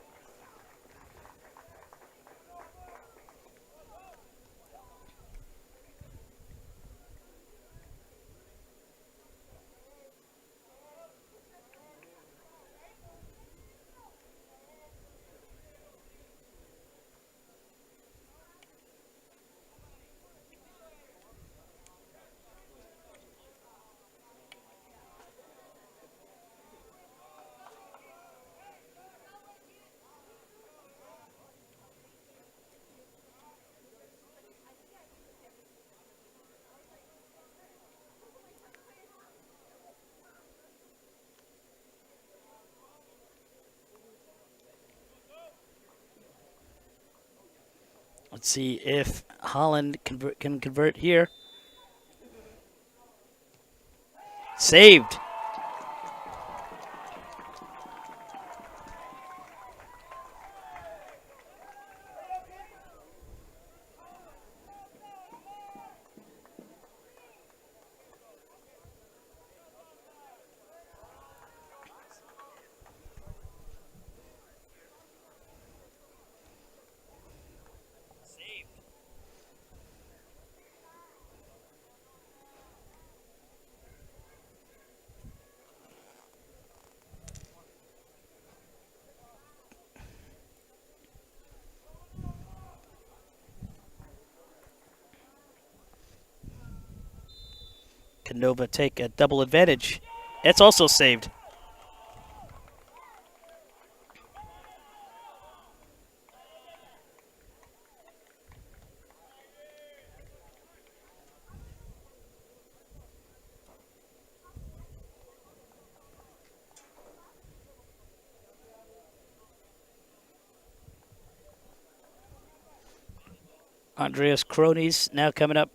F: Let's see if Holland can convert here. Saved. Can Nova take a double advantage? It's also saved. Andreas Cronies now coming up.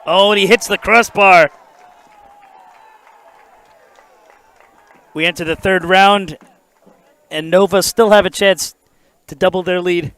F: Oh, and he hits the crossbar. We enter the third round, and Nova still have a chance to double their lead.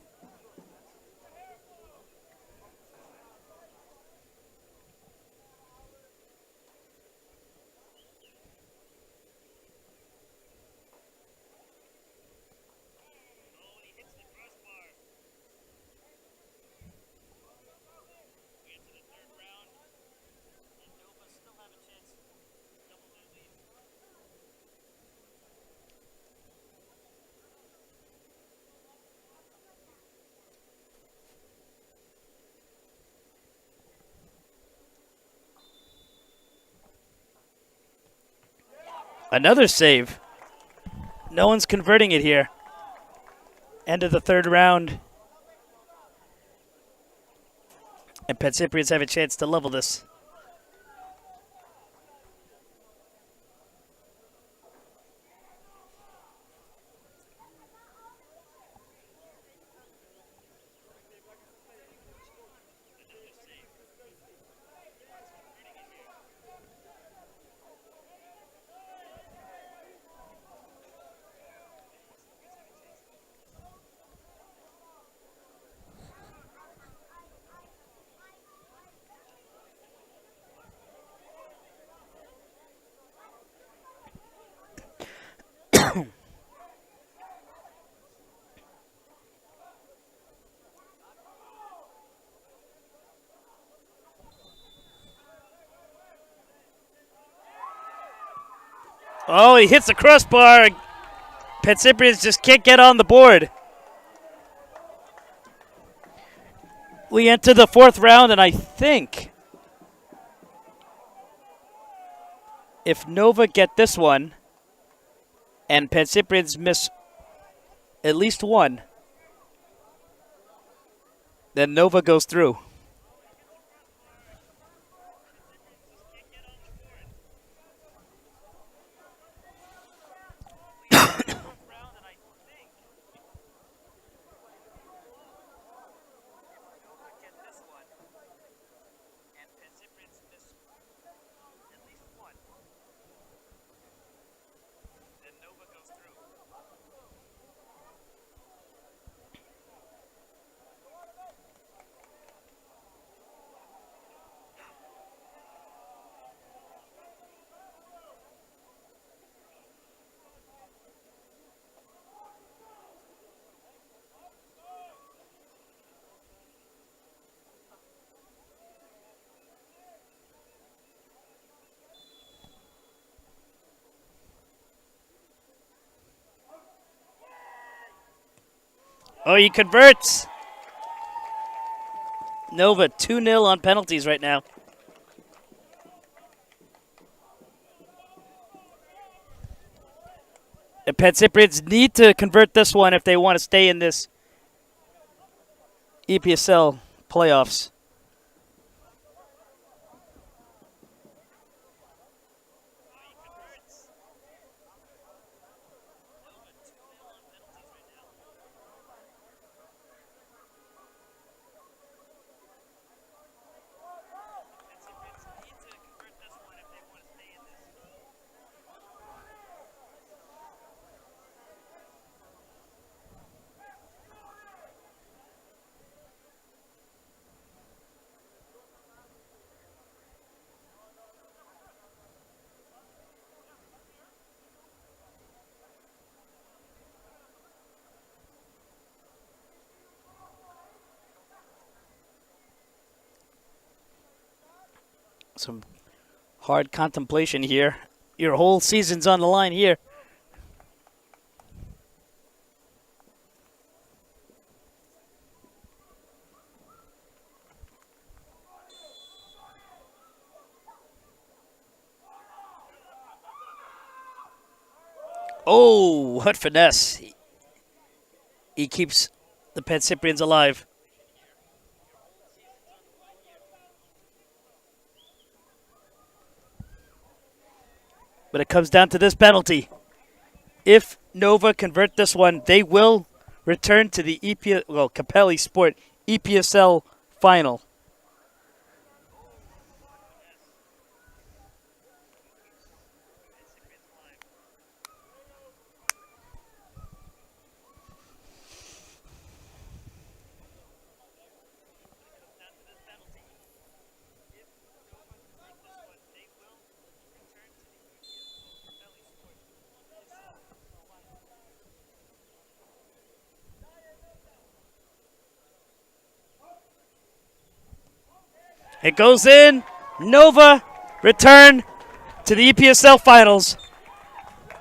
F: Another save. No one's converting it here. End of the third round. And Pancyprians have a chance to level this. Oh, he hits the crossbar. Pancyprians just can't get on the board. We enter the fourth round, and I think if Nova get this one and Pancyprians miss at least one, then Nova goes through. Oh, he converts. Nova 2-0 on penalties right now. The Pancyprians need to convert this one if they want to stay in this EPSL playoffs. Some hard contemplation here. Your whole season's on the line here. Oh, what finesse. He keeps the Pancyprians alive. But it comes down to this penalty. If Nova convert this one, they will return to the Capelli Sport EPSL final. It goes in. Nova return to the EPSL finals.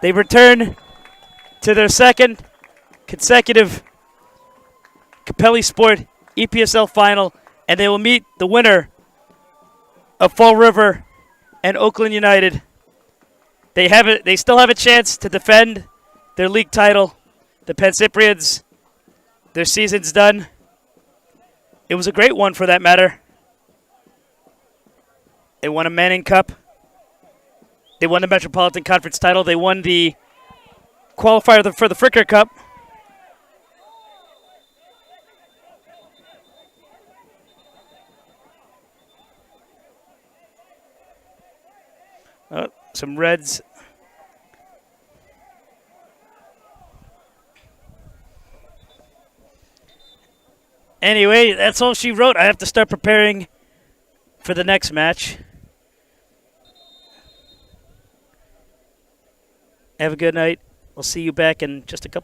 F: They return to their second consecutive Capelli Sport EPSL final, and they will meet the winner of Fall River and Oakland United. They still have a chance to defend their league title. The Pancyprians, their season's done. It was a great one for that matter. They won a Manning Cup. They won the Metropolitan Conference title. They won the qualifier for the Fricker Cup. Some Reds. Anyway, that's all she wrote. I have to start preparing for the next match. Have a good night. We'll see you back in just a couple.